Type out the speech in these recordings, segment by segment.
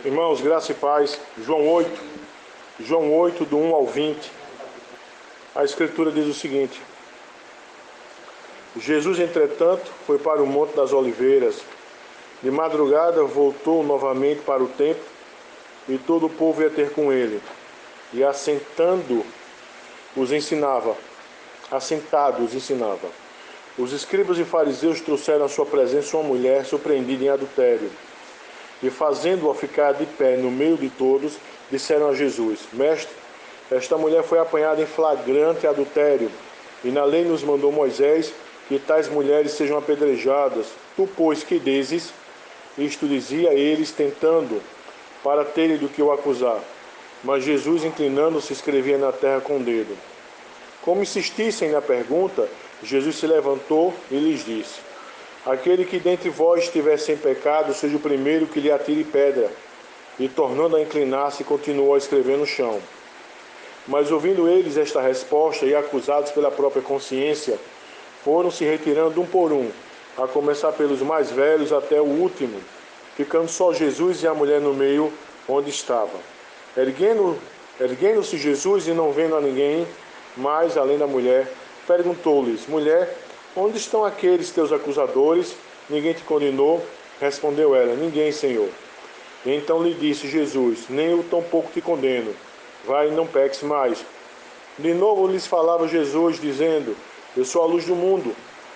Irmãos, graça e paz. João 8, do 1 ao 20. A Escritura diz o seguinte: Jesus, entretanto, foi para o Monte das Oliveiras. De madrugada voltou novamente para o templo, e todo o povo ia ter com ele. E assentado os ensinava. Os escribas e fariseus trouxeram à sua presença uma mulher surpreendida em adultério. E fazendo-a ficar de pé no meio de todos, disseram a Jesus: Mestre, esta mulher foi apanhada em flagrante adultério, e na lei nos mandou Moisés que tais mulheres sejam apedrejadas. Tu, pois, que dizes? Isto dizia eles, tentando, para terem do que o acusar. Mas Jesus, inclinando-se, escrevia na terra com o dedo. Como insistissem na pergunta, Jesus se levantou e lhes disse: Aquele que dentre vós estiver sem pecado, seja o primeiro que lhe atire pedra. E tornando a inclinar-se, continuou a escrever no chão. Mas ouvindo eles esta resposta e acusados pela própria consciência, foram se retirando um por um, a começar pelos mais velhos até o último, ficando só Jesus e a mulher no meio onde estava. Erguendo-se Jesus e não vendo a ninguém mais além da mulher, perguntou-lhes: Mulher, onde estão aqueles teus acusadores? Ninguém te condenou? Respondeu ela: Ninguém, Senhor. Então lhe disse Jesus: Nem eu tampouco te condeno. Vai e não peques mais. De novo lhes falava Jesus, dizendo: Eu sou a luz do mundo.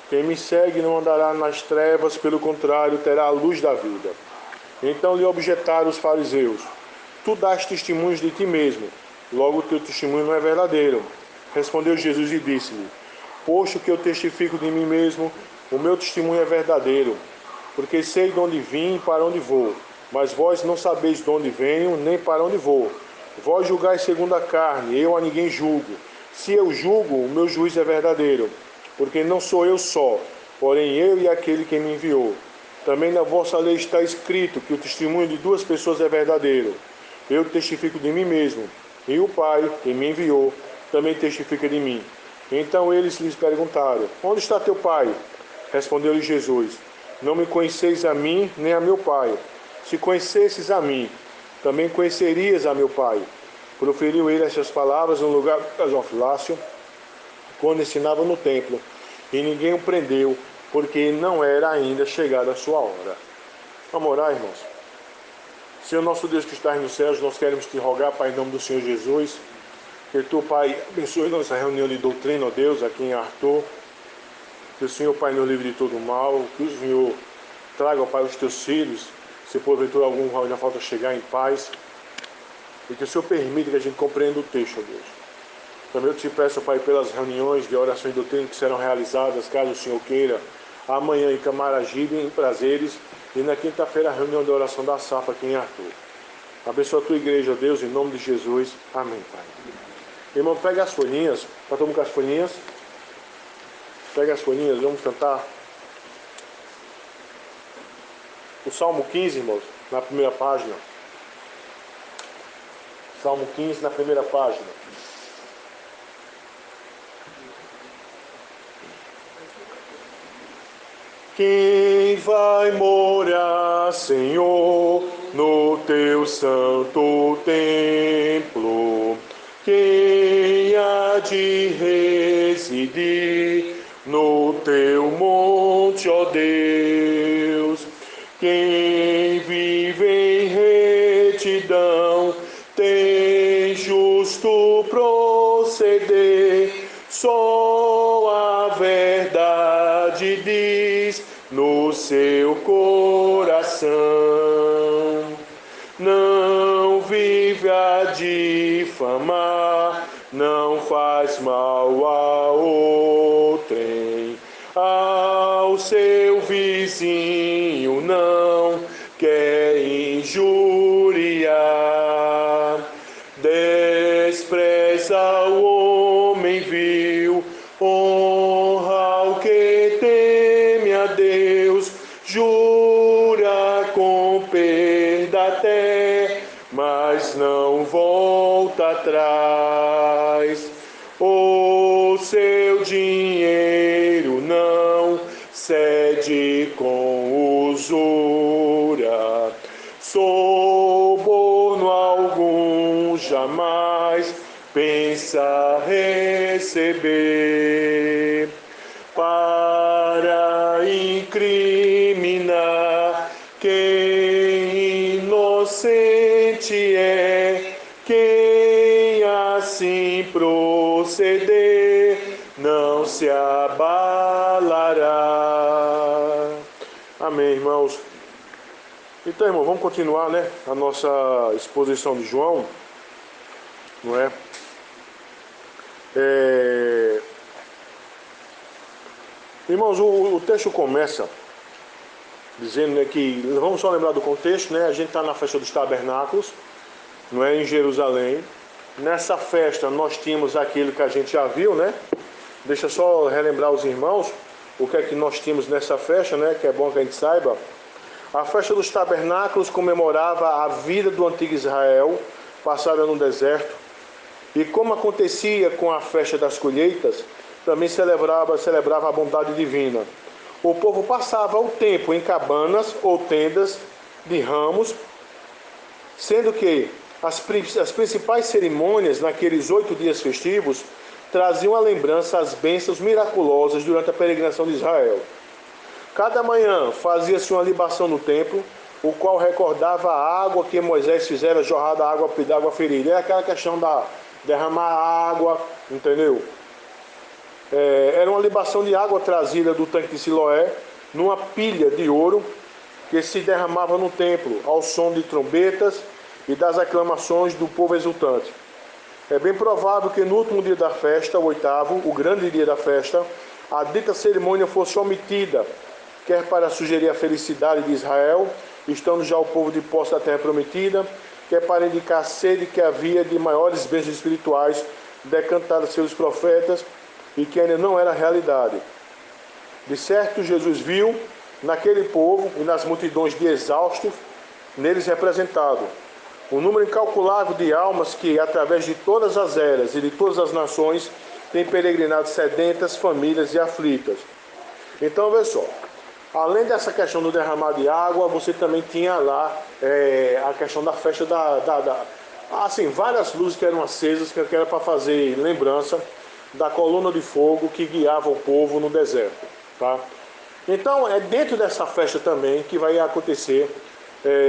Quem me segue não andará nas trevas, pelo contrário, terá a luz da vida. Então lhe objetaram os fariseus: Tu dás testemunhos de ti mesmo, logo o teu testemunho não é verdadeiro. Respondeu Jesus e disse-lhe: Posto que eu testifico de mim mesmo, o meu testemunho é verdadeiro, porque sei de onde vim e para onde vou. Mas vós não sabeis de onde venho, nem para onde vou. Vós julgais segundo a carne, eu a ninguém julgo. Se eu julgo, o meu juízo é verdadeiro, porque não sou eu só, porém eu e aquele que me enviou. Também na vossa lei está escrito que o testemunho de duas pessoas é verdadeiro. Eu testifico de mim mesmo, e o Pai, que me enviou, também testifica de mim. Então eles lhes perguntaram: Onde está teu pai? Respondeu-lhe Jesus: Não me conheceis a mim, nem a meu pai. Se conhecesses a mim, também conhecerias a meu pai. Proferiu ele estas palavras no lugar do gasofilácio, quando ensinava no templo, e ninguém o prendeu, porque não era ainda chegada a sua hora. Vamos orar, irmãos. Senhor nosso Deus que estás nos céus, nós queremos te rogar, Pai, em nome do Senhor Jesus, que tu, Pai, abençoe nossa reunião de doutrina, ó Deus, aqui em Arthur. Que o Senhor, Pai, nos livre de todo mal. Que o Senhor traga, ó Pai, os teus filhos, se porventura algum ainda falta chegar, em paz. E que o Senhor permita que a gente compreenda o texto, ó Deus. Também eu te peço, Pai, pelas reuniões de oração e doutrina que serão realizadas, caso o Senhor queira, amanhã em Camaragibe, em Prazeres, e na quinta-feira a reunião de oração da SAF aqui em Arthur. Abençoa a tua igreja, ó Deus, em nome de Jesus. Amém, Pai. Irmão, pega as folhinhas. Está todo mundo com as folhinhas? Pega as folhinhas, vamos cantar o Salmo 15, irmãos, na primeira página. Salmo 15, na primeira página. Quem vai morar, Senhor, no teu santo templo? Quem há de residir no teu monte, ó Deus? Quem vive em retidão tem justo proceder, só a verdade diz no seu coração. Não vive a difamar, não faz mal a outrem, ao seu vizinho não quer injuriar. Despreza o homem vil, honra ao que teme a Deus, jura com perda até, mas não volta atrás. O seu dinheiro não cede com usura, sob jamais pensa receber para incriminar quem inocente é, quem assim proceder não se abalará. Amém, irmãos. Então, irmão, vamos continuar, né, a nossa exposição de João, não é? Irmãos, o texto começa dizendo, né, que, vamos só lembrar do contexto, né? A gente está na festa dos tabernáculos, não é, em Jerusalém. Nessa festa nós tínhamos aquilo que a gente já viu, né? Deixa eu só relembrar os irmãos o que é que nós tínhamos nessa festa, né? Que é bom que a gente saiba. A festa dos tabernáculos comemorava a vida do antigo Israel, passada no deserto. E como acontecia com a festa das colheitas, também celebrava a bondade divina. O povo passava o tempo em cabanas ou tendas de ramos, sendo que as principais cerimônias naqueles 8 dias festivos traziam à lembrança as bênçãos miraculosas durante a peregrinação de Israel. Cada manhã fazia-se uma libação no templo, o qual recordava a água que Moisés fizera jorrar da água ferida. É aquela questão da derramar água, entendeu? Era uma libação de água trazida do tanque de Siloé, numa pilha de ouro, que se derramava no templo, ao som de trombetas e das aclamações do povo exultante. É bem provável que no último dia da festa, o 8º, o grande dia da festa, a dita cerimônia fosse omitida, quer para sugerir a felicidade de Israel, estando já o povo de posse da terra prometida, quer para indicar a sede que havia de maiores bênçãos espirituais decantadas pelos profetas e que ainda não era realidade. De certo, Jesus viu naquele povo e nas multidões de exaustos neles representado um número incalculável de almas que, através de todas as eras e de todas as nações, têm peregrinado sedentas, famílias e aflitas. Então, veja só, além dessa questão do derramar de água, você também tinha lá a questão da festa assim, várias luzes que eram acesas, que era para fazer lembrança da coluna de fogo que guiava o povo no deserto, tá? Então, é dentro dessa festa também que vai acontecer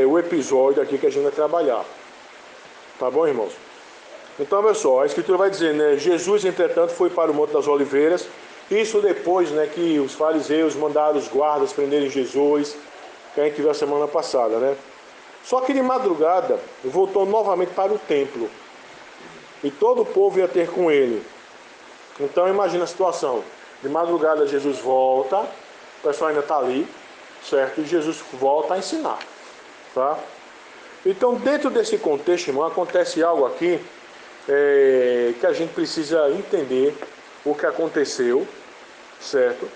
o episódio aqui que a gente vai trabalhar. Tá bom, irmãos? Então, olha só, a Escritura vai dizer, né? Jesus, entretanto, foi para o Monte das Oliveiras. Isso depois, né, que os fariseus mandaram os guardas prenderem Jesus, que a gente viu a semana passada, né? Só que de madrugada, voltou novamente para o templo. E todo o povo ia ter com ele. Então, imagina a situação. De madrugada, Jesus volta, o pessoal ainda está ali, certo? E Jesus volta a ensinar, tá? Então, dentro desse contexto, irmão, acontece algo aqui que a gente precisa entender o que aconteceu, certo?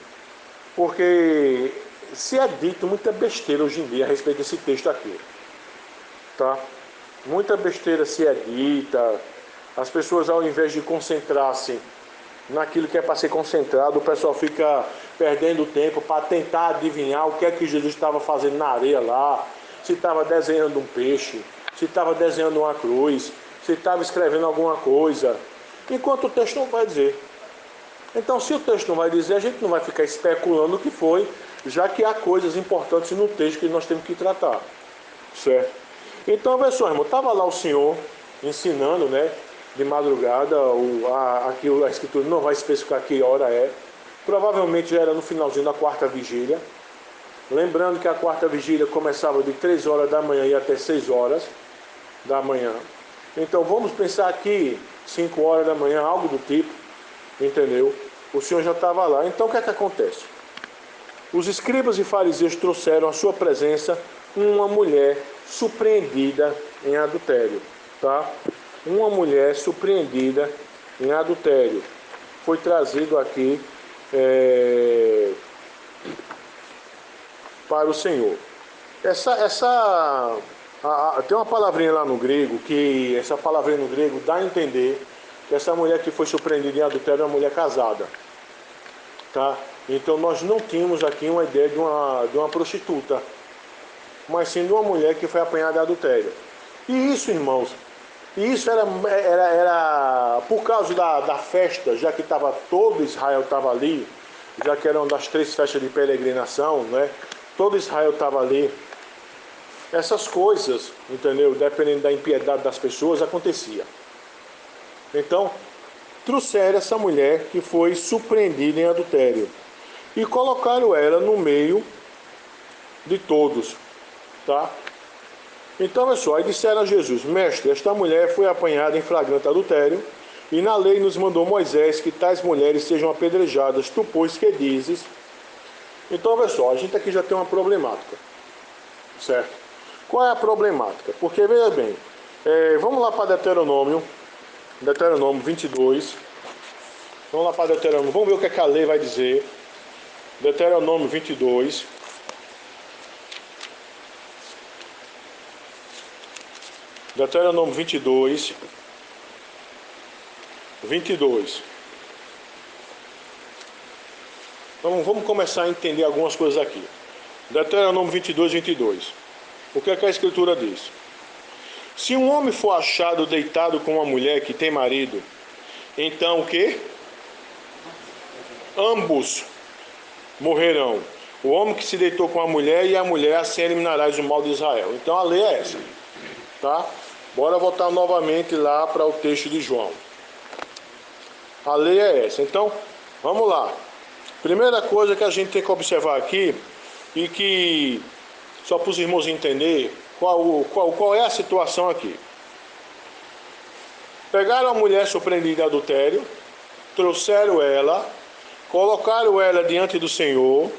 Porque se é dito muita besteira hoje em dia a respeito desse texto aqui, tá? Muita besteira se é dita, as pessoas ao invés de concentrar-se naquilo que é para ser concentrado, o pessoal fica perdendo tempo para tentar adivinhar o que é que Jesus estava fazendo na areia lá, se estava desenhando um peixe, se estava desenhando uma cruz, se estava escrevendo alguma coisa, enquanto o texto não vai dizer. Então, se o texto não vai dizer, a gente não vai ficar especulando o que foi, já que há coisas importantes no texto que nós temos que tratar, certo? Então, veja só, irmão, estava lá o Senhor ensinando, né, de madrugada, aqui a Escritura não vai especificar que hora é, provavelmente já era no finalzinho da quarta vigília, lembrando que a quarta vigília começava de 3 horas da manhã e até 6 horas da manhã. Então vamos pensar aqui 5 horas da manhã, algo do tipo, entendeu? O Senhor já estava lá. Então o que é que acontece? Os escribas e fariseus trouxeram à sua presença uma mulher surpreendida em adultério, tá? Uma mulher surpreendida em adultério. Foi trazido aqui para o Senhor. Tem uma palavrinha lá no grego, que essa palavrinha no grego dá a entender que essa mulher que foi surpreendida em adultério é uma mulher casada, tá? Então nós não tínhamos aqui uma ideia de uma prostituta, mas sim de uma mulher que foi apanhada em adultério. E isso, irmãos, E isso era por causa da festa, já que todo Israel estava ali, já que eram das 3 festas de peregrinação, né? Todo Israel estava ali. Essas coisas, entendeu? Dependendo da impiedade das pessoas, acontecia. Então, trouxeram essa mulher que foi surpreendida em adultério e colocaram ela no meio de todos, tá? Então, pessoal, aí disseram a Jesus: Mestre, esta mulher foi apanhada em flagrante adultério, e na lei nos mandou Moisés que tais mulheres sejam apedrejadas. Tu, pois, que dizes? Então, pessoal, a gente aqui já tem uma problemática, certo? Qual é a problemática? Porque, veja bem, vamos lá para Deuteronômio 22. Vamos lá para Deuteronômio, vamos ver o que a lei vai dizer. Deuteronômio 22. Deuteronômio 22. Vamos começar a entender algumas coisas aqui. Deuteronômio 22. O que é que a Escritura diz? Se um homem for achado deitado com uma mulher que tem marido, então o quê? Ambos morrerão. O homem que se deitou com a mulher e a mulher, assim eliminarás o mal de Israel. Então a lei é essa, tá? Bora voltar novamente lá para o texto de João. A lei é essa. Então, vamos lá. Primeira coisa que a gente tem que observar aqui, e que só para os irmãos entenderem qual é a situação aqui. Pegaram a mulher surpreendida em adultério, trouxeram ela, colocaram ela diante do Senhor,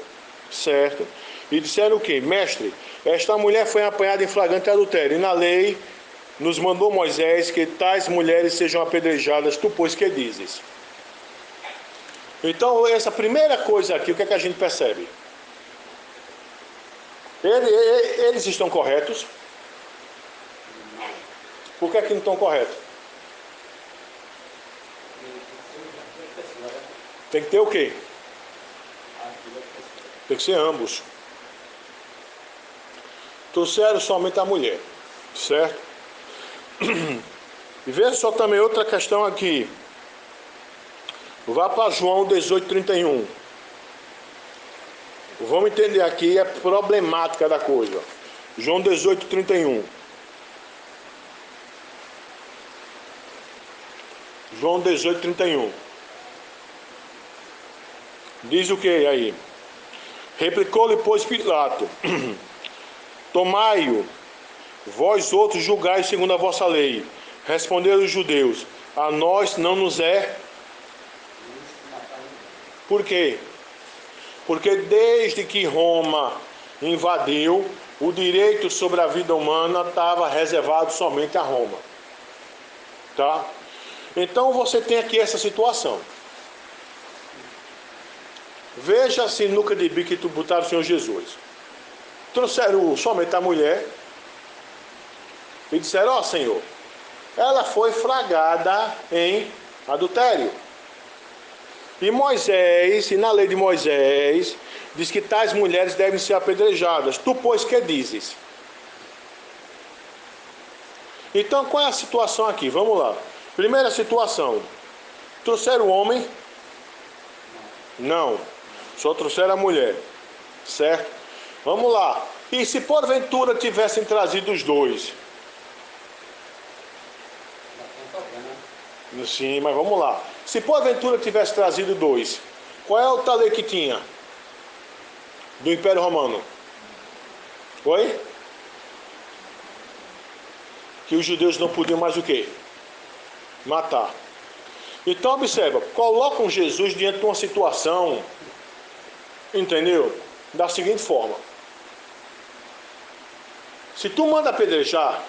certo? E disseram o quê? Mestre, esta mulher foi apanhada em flagrante adultério, e na lei nos mandou Moisés que tais mulheres sejam apedrejadas. Tu, pois, que dizes? Então, essa primeira coisa aqui, o que é que a gente percebe? Eles estão corretos? Por que é que não estão corretos? Tem que ter o quê? Tem que ser ambos. Trouxeram somente a mulher, certo? E veja só também outra questão aqui. Vá para João 18:31. Vamos entender aqui a problemática da coisa. João 18:31. João 18:31. Diz o que aí? Replicou-lhe, pois, Pilato: Tomai-o, vós outros julgai segundo a vossa lei. Responderam os judeus: a nós não nos é. Por quê? Porque desde que Roma invadiu, o direito sobre a vida humana estava reservado somente a Roma. Tá? Então você tem aqui essa situação. Veja a sinuca de bico que tu botaram o Senhor Jesus. Trouxeram somente a mulher e disseram: ó Senhor, ela foi flagrada em adultério. E Moisés, e na lei de Moisés, diz que tais mulheres devem ser apedrejadas. Tu, pois, que dizes? Então, qual é a situação aqui? Vamos lá. Primeira situação. Trouxeram o homem? Não. Só trouxeram a mulher. Certo? Vamos lá. E se porventura tivessem trazido os dois? Sim, mas vamos lá. Se porventura tivesse trazido dois, qual é a outra lei que tinha? Do Império Romano? Oi? Que os judeus não podiam mais o quê? Matar. Então observa, colocam Jesus diante de uma situação, entendeu? Da seguinte forma: se tu manda apedrejar,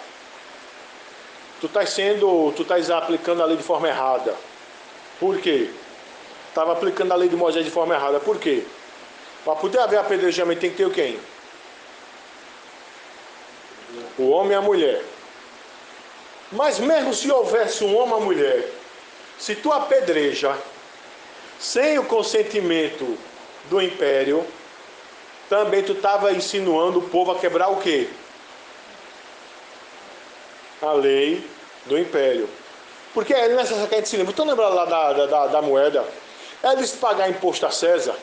tu estás aplicando a lei de forma errada. Por quê? Estava aplicando a lei de Moisés de forma errada. Por quê? Para poder haver apedrejamento tem que ter o quem? O homem e a mulher. Mas mesmo se houvesse um homem e uma mulher, se tu apedreja sem o consentimento do império, também tu estava insinuando o povo a quebrar o quê? A lei Do império. Porque é nessa que a gente se lembra. Estão lembrando lá da moeda? Eles pagar imposto a César.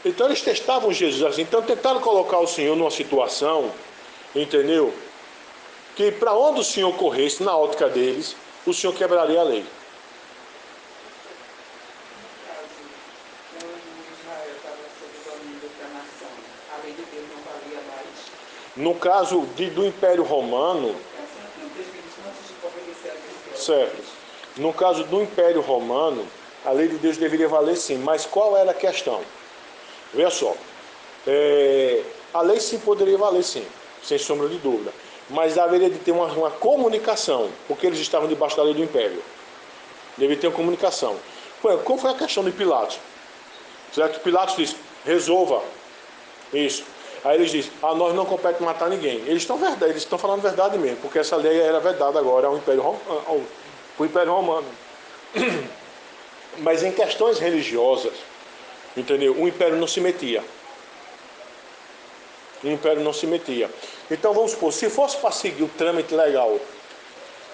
Então eles testavam Jesus assim. Então tentaram colocar o Senhor numa situação, entendeu? Que para onde o Senhor corresse, na ótica deles, o Senhor quebraria a lei. No caso do Império Romano, certo? No caso do Império Romano, a lei de Deus deveria valer sim, mas qual era a questão? Veja só, a lei sim poderia valer sim, sem sombra de dúvida, mas haveria de ter uma comunicação, porque eles estavam debaixo da lei do Império. Deveria ter uma comunicação. Como foi a questão de Pilatos? Certo? Pilatos disse, resolva isso. Aí eles dizem, a nós não compete matar ninguém. Eles estão falando verdade mesmo, porque essa lei era vedada agora ao Império Romano. Mas em questões religiosas, entendeu? O Império não se metia. O Império não se metia. Então vamos supor, se fosse para seguir o trâmite legal,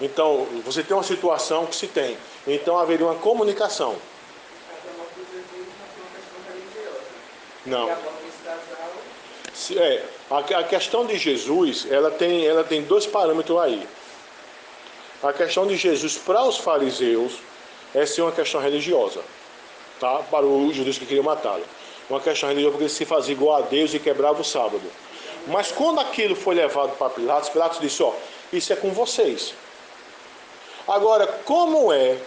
então você tem uma situação que se tem, então haveria uma comunicação. Não. A questão de Jesus, ela tem dois parâmetros aí. A questão de Jesus para os fariseus é sim uma questão religiosa, tá? Para os judeus que queriam matá-lo. Uma questão religiosa porque ele se fazia igual a Deus e quebrava o sábado. Mas quando aquilo foi levado para Pilatos, Pilatos disse, ó, isso é com vocês. Agora, como é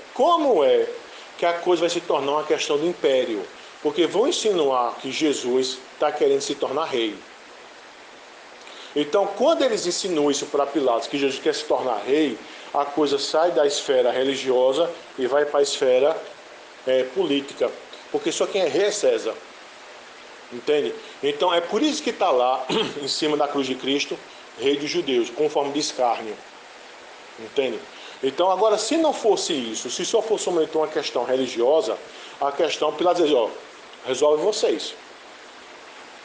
que a coisa vai se tornar uma questão do império? Porque vão insinuar que Jesus está querendo se tornar rei. Então, quando eles insinuam isso para Pilatos, que Jesus quer se tornar rei, a coisa sai da esfera religiosa e vai para a esfera política. Porque só quem é rei é César. Entende? Então, é por isso que está lá, em cima da cruz de Cristo, rei dos judeus, conforme diz Escárnio. Entende? Então, agora, se não fosse isso, se só fosse somente uma questão religiosa, a questão, Pilatos diz, ó, resolve vocês.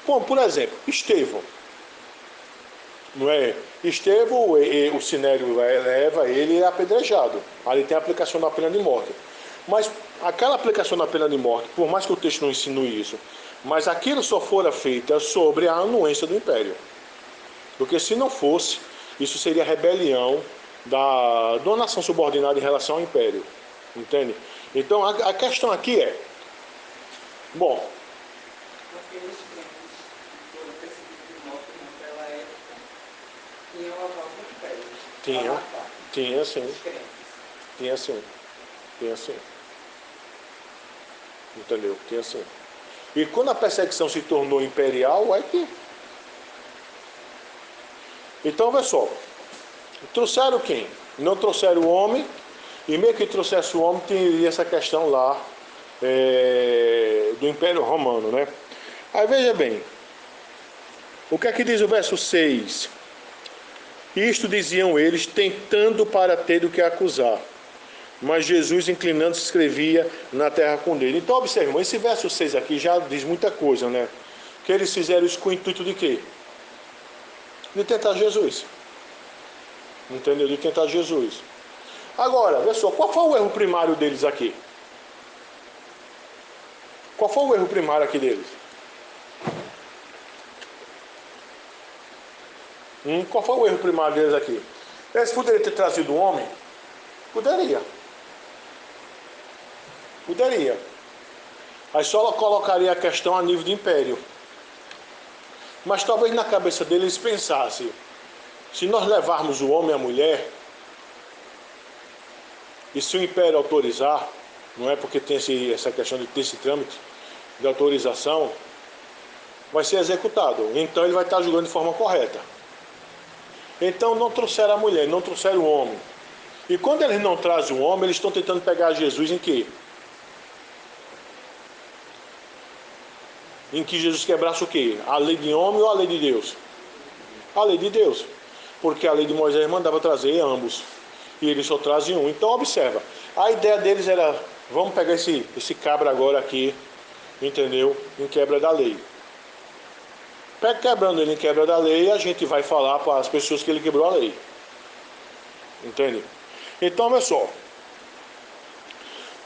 Bom, por exemplo, Estevão. Não é? Estevão, o Sinédrio leva ele apedrejado. Ali tem a aplicação da pena de morte. Mas aquela aplicação da pena de morte, por mais que o texto não insinue isso, mas aquilo só fora feita sobre a anuência do império. Porque se não fosse, isso seria rebelião de uma nação subordinada em relação ao império. Entende? Então a questão aqui é, bom, tinha sim. Entendeu? Tinha sim. E quando a perseguição se tornou imperial, é que... Então, vê só. Trouxeram quem? Não trouxeram o homem, e meio que trouxesse o homem, teria essa questão lá do Império Romano, né? Aí veja bem, o que é que diz o verso 6? Isto diziam eles, tentando para ter o que acusar. Mas Jesus, inclinando-se, escrevia na terra com dedo. Então, observe, esse verso 6 aqui já diz muita coisa, né? Que eles fizeram isso com o intuito de quê? De tentar Jesus. Entendeu? De tentar Jesus. Agora, vê só, qual foi o erro primário deles aqui? Qual foi o erro primário aqui deles? Qual foi o erro primário deles aqui? Eles poderiam ter trazido um homem? Poderia. Aí só colocaria a questão a nível de império. Mas talvez na cabeça deles pensassem, se nós levarmos o homem e a mulher, e se o império autorizar, não é porque tem essa questão de ter esse trâmite de autorização, vai ser executado. Então ele vai estar julgando de forma correta. Então não trouxeram a mulher, não trouxeram o homem. E quando eles não trazem o homem, eles estão tentando pegar Jesus em quê? Em que Jesus quebrasse o quê? A lei de homem ou a lei de Deus? A lei de Deus. Porque a lei de Moisés mandava trazer ambos. E eles só trazem um. Então observa. A ideia deles era, vamos pegar esse cabra agora aqui, entendeu? Em quebra da lei. Quebrando ele em quebra da lei, a gente vai falar para as pessoas que ele quebrou a lei. Entende? Então, olha só.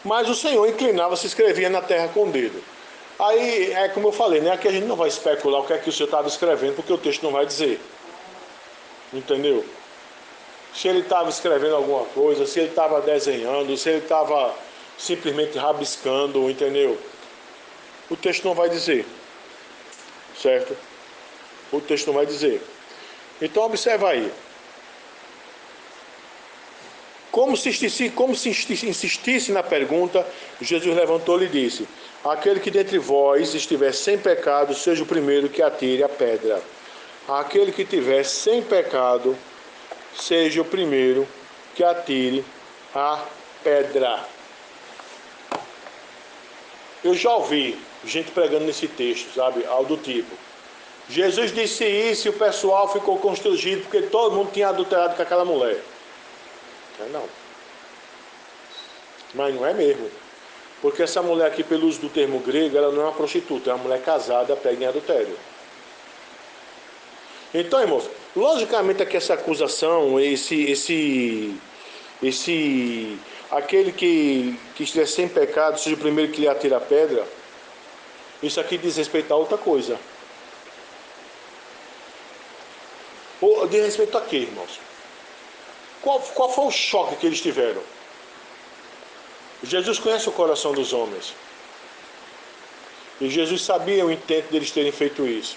Mas o Senhor inclinava-se e escrevia na terra com o dedo. Aí, é como eu falei, né? Aqui a gente não vai especular o que é que o Senhor estava escrevendo, porque o texto não vai dizer. Entendeu? Se ele estava escrevendo alguma coisa, se ele estava desenhando, se ele estava simplesmente rabiscando, entendeu? O texto não vai dizer. Certo? O texto não vai dizer. Então, observa aí. Como se insistisse na pergunta, Jesus levantou-lhe e disse: aquele que dentre vós estiver sem pecado, seja o primeiro que atire a pedra. Aquele que estiver sem pecado, seja o primeiro que atire a pedra. Eu já ouvi gente pregando nesse texto, sabe? Algo do tipo: Jesus disse isso e o pessoal ficou constrangido porque todo mundo tinha adulterado com aquela mulher. Não. Mas não é mesmo. Porque essa mulher aqui, pelo uso do termo grego, ela não é uma prostituta, é uma mulher casada, pega em adultério. Então, irmãos, logicamente aqui essa acusação, aquele que estiver sem pecado, seja o primeiro que lhe atira a pedra, isso aqui diz respeito a outra coisa. Ou diz respeito a quê, irmãos? Qual foi o choque que eles tiveram? Jesus conhece o coração dos homens. E Jesus sabia o intento deles terem feito isso.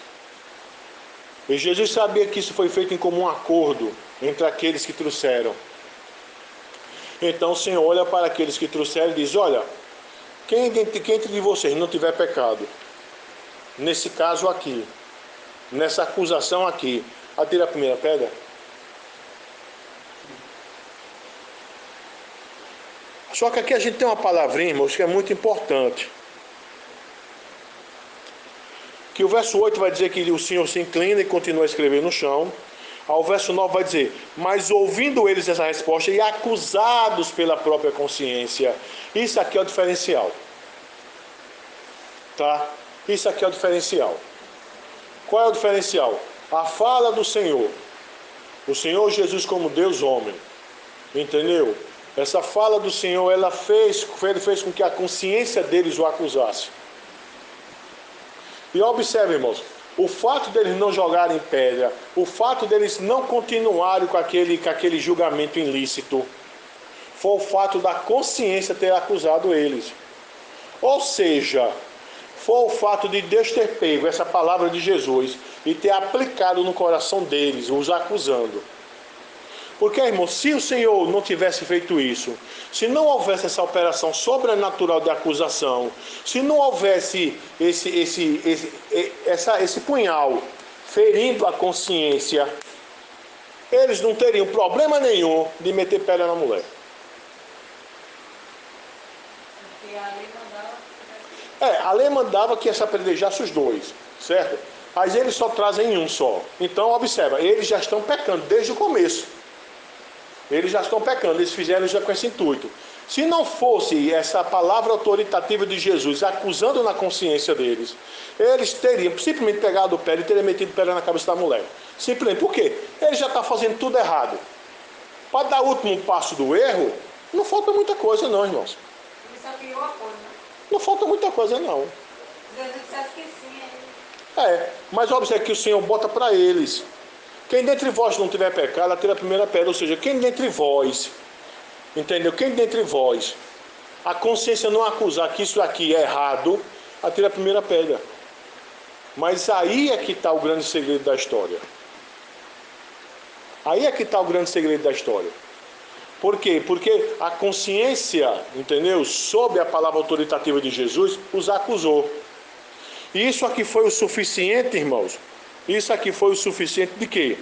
E Jesus sabia que isso foi feito em comum acordo entre aqueles que trouxeram. Então o Senhor olha para aqueles que trouxeram e diz: olha, quem entre vocês não tiver pecado, nesse caso aqui, nessa acusação aqui, atira a primeira pedra. Só que aqui a gente tem uma palavrinha, irmãos, que é muito importante. Que o verso 8 vai dizer que o Senhor se inclina e continua a escrever no chão. Ao verso 9 vai dizer: mas ouvindo eles essa resposta e acusados pela própria consciência. Isso aqui é o diferencial. Tá? Isso aqui é o diferencial. Qual é o diferencial? A fala do Senhor. O Senhor Jesus como Deus homem. Entendeu? Essa fala do Senhor, ele fez com que a consciência deles o acusasse. E observe, irmãos, o fato deles não jogarem pedra, o fato deles não continuarem com aquele julgamento ilícito, foi o fato da consciência ter acusado eles. Ou seja, foi o fato de Deus ter pego essa palavra de Jesus e ter aplicado no coração deles, os acusando. Porque, irmão, se o Senhor não tivesse feito isso, se não houvesse essa operação sobrenatural de acusação, se não houvesse esse punhal ferindo a consciência, eles não teriam problema nenhum de meter pedra na mulher. Porque a lei mandava que essa apedrejasse os dois, certo? Mas eles só trazem um só. Então, observa, eles já estão pecando desde o começo. Eles já estão pecando, eles fizeram já com esse intuito. Se não fosse essa palavra autoritativa de Jesus acusando na consciência deles, eles teriam simplesmente pegado o pé e teriam metido pedra na cabeça da mulher. Simplesmente, por quê? Ele já está fazendo tudo errado. Para dar o último passo do erro, não falta muita coisa não, irmãos. Ele só criou a coisa, né? Não falta muita coisa não. Jesus dissesse que sim, mas observe que o Senhor bota para eles: quem dentre vós não tiver pecado, atira a primeira pedra. Ou seja, quem dentre vós, entendeu? Quem dentre vós, a consciência não acusar que isso aqui é errado, atira a primeira pedra. Mas aí é que está o grande segredo da história. Aí é que está o grande segredo da história. Por quê? Porque a consciência, entendeu? Sob a palavra autoritativa de Jesus, os acusou. E isso aqui foi o suficiente, irmãos. Isso aqui foi o suficiente de quê?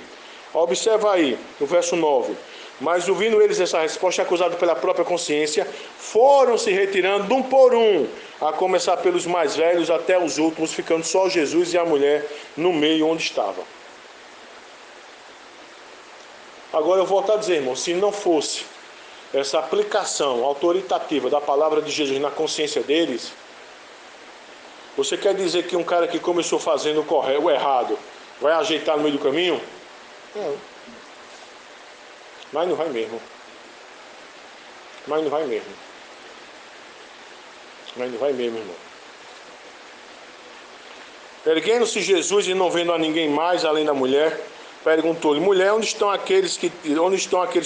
Observa aí, no verso 9. Mas ouvindo eles essa resposta, acusados pela própria consciência, foram se retirando um por um, a começar pelos mais velhos até os últimos, ficando só Jesus e a mulher no meio onde estava. Agora eu volto a dizer, irmão, se não fosse essa aplicação autoritativa da palavra de Jesus na consciência deles, você quer dizer que um cara que começou fazendo o errado vai ajeitar no meio do caminho? Não. Mas não vai mesmo. Mas não vai mesmo. Mas não vai mesmo, irmão. Erguendo-se Jesus e não vendo a ninguém mais além da mulher, perguntou-lhe: mulher, onde estão aqueles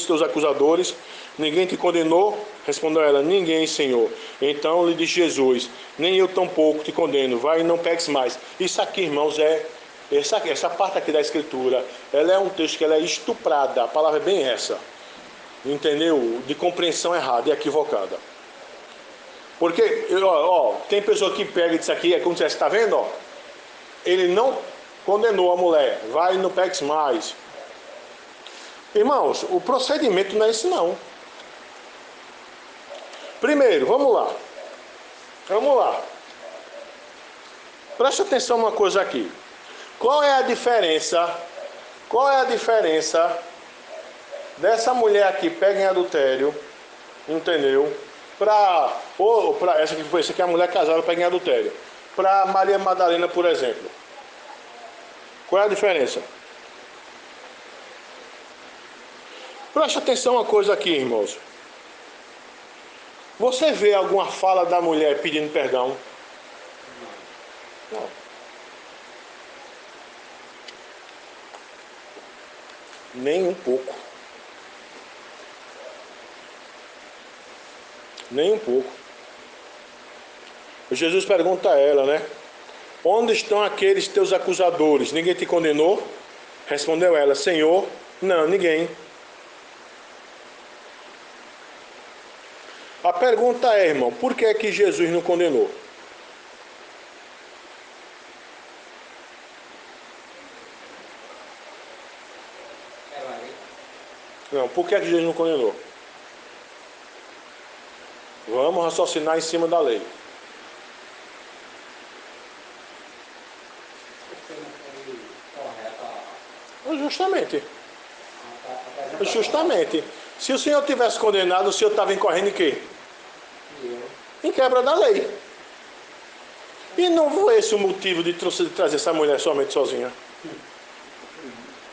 teus acusadores? Ninguém te condenou? Respondeu ela: ninguém, Senhor. Então lhe disse Jesus: nem eu tampouco te condeno, vai e não peques mais. Isso aqui, irmãos, essa parte aqui da escritura, ela é um texto que ela é estuprada, a palavra é bem essa, entendeu? De compreensão errada e equivocada. Porque, tem pessoa que pega isso aqui, é como você está vendo, ó. Ele não condenou a mulher, vai e não peques mais. Irmãos, o procedimento não é esse não. Primeiro, vamos lá. Preste atenção uma coisa aqui. Qual é a diferença dessa mulher aqui pega em adultério, entendeu? Essa aqui é a mulher casada pega em adultério. Para Maria Madalena, por exemplo. Qual é a diferença? Preste atenção uma coisa aqui, irmãos. Você vê alguma fala da mulher pedindo perdão? Não. Nem um pouco. Nem um pouco. Jesus pergunta a ela, né? Onde estão aqueles teus acusadores? Ninguém te condenou? Respondeu ela: Senhor, não, ninguém. A pergunta é, irmão, por que é que Jesus não condenou? Não, por que é que Jesus não condenou? Vamos raciocinar em cima da lei. Justamente. Se o Senhor tivesse condenado, o Senhor estava incorrendo em quê? Em quebra da lei. E não foi esse o motivo de trazer essa mulher somente sozinha.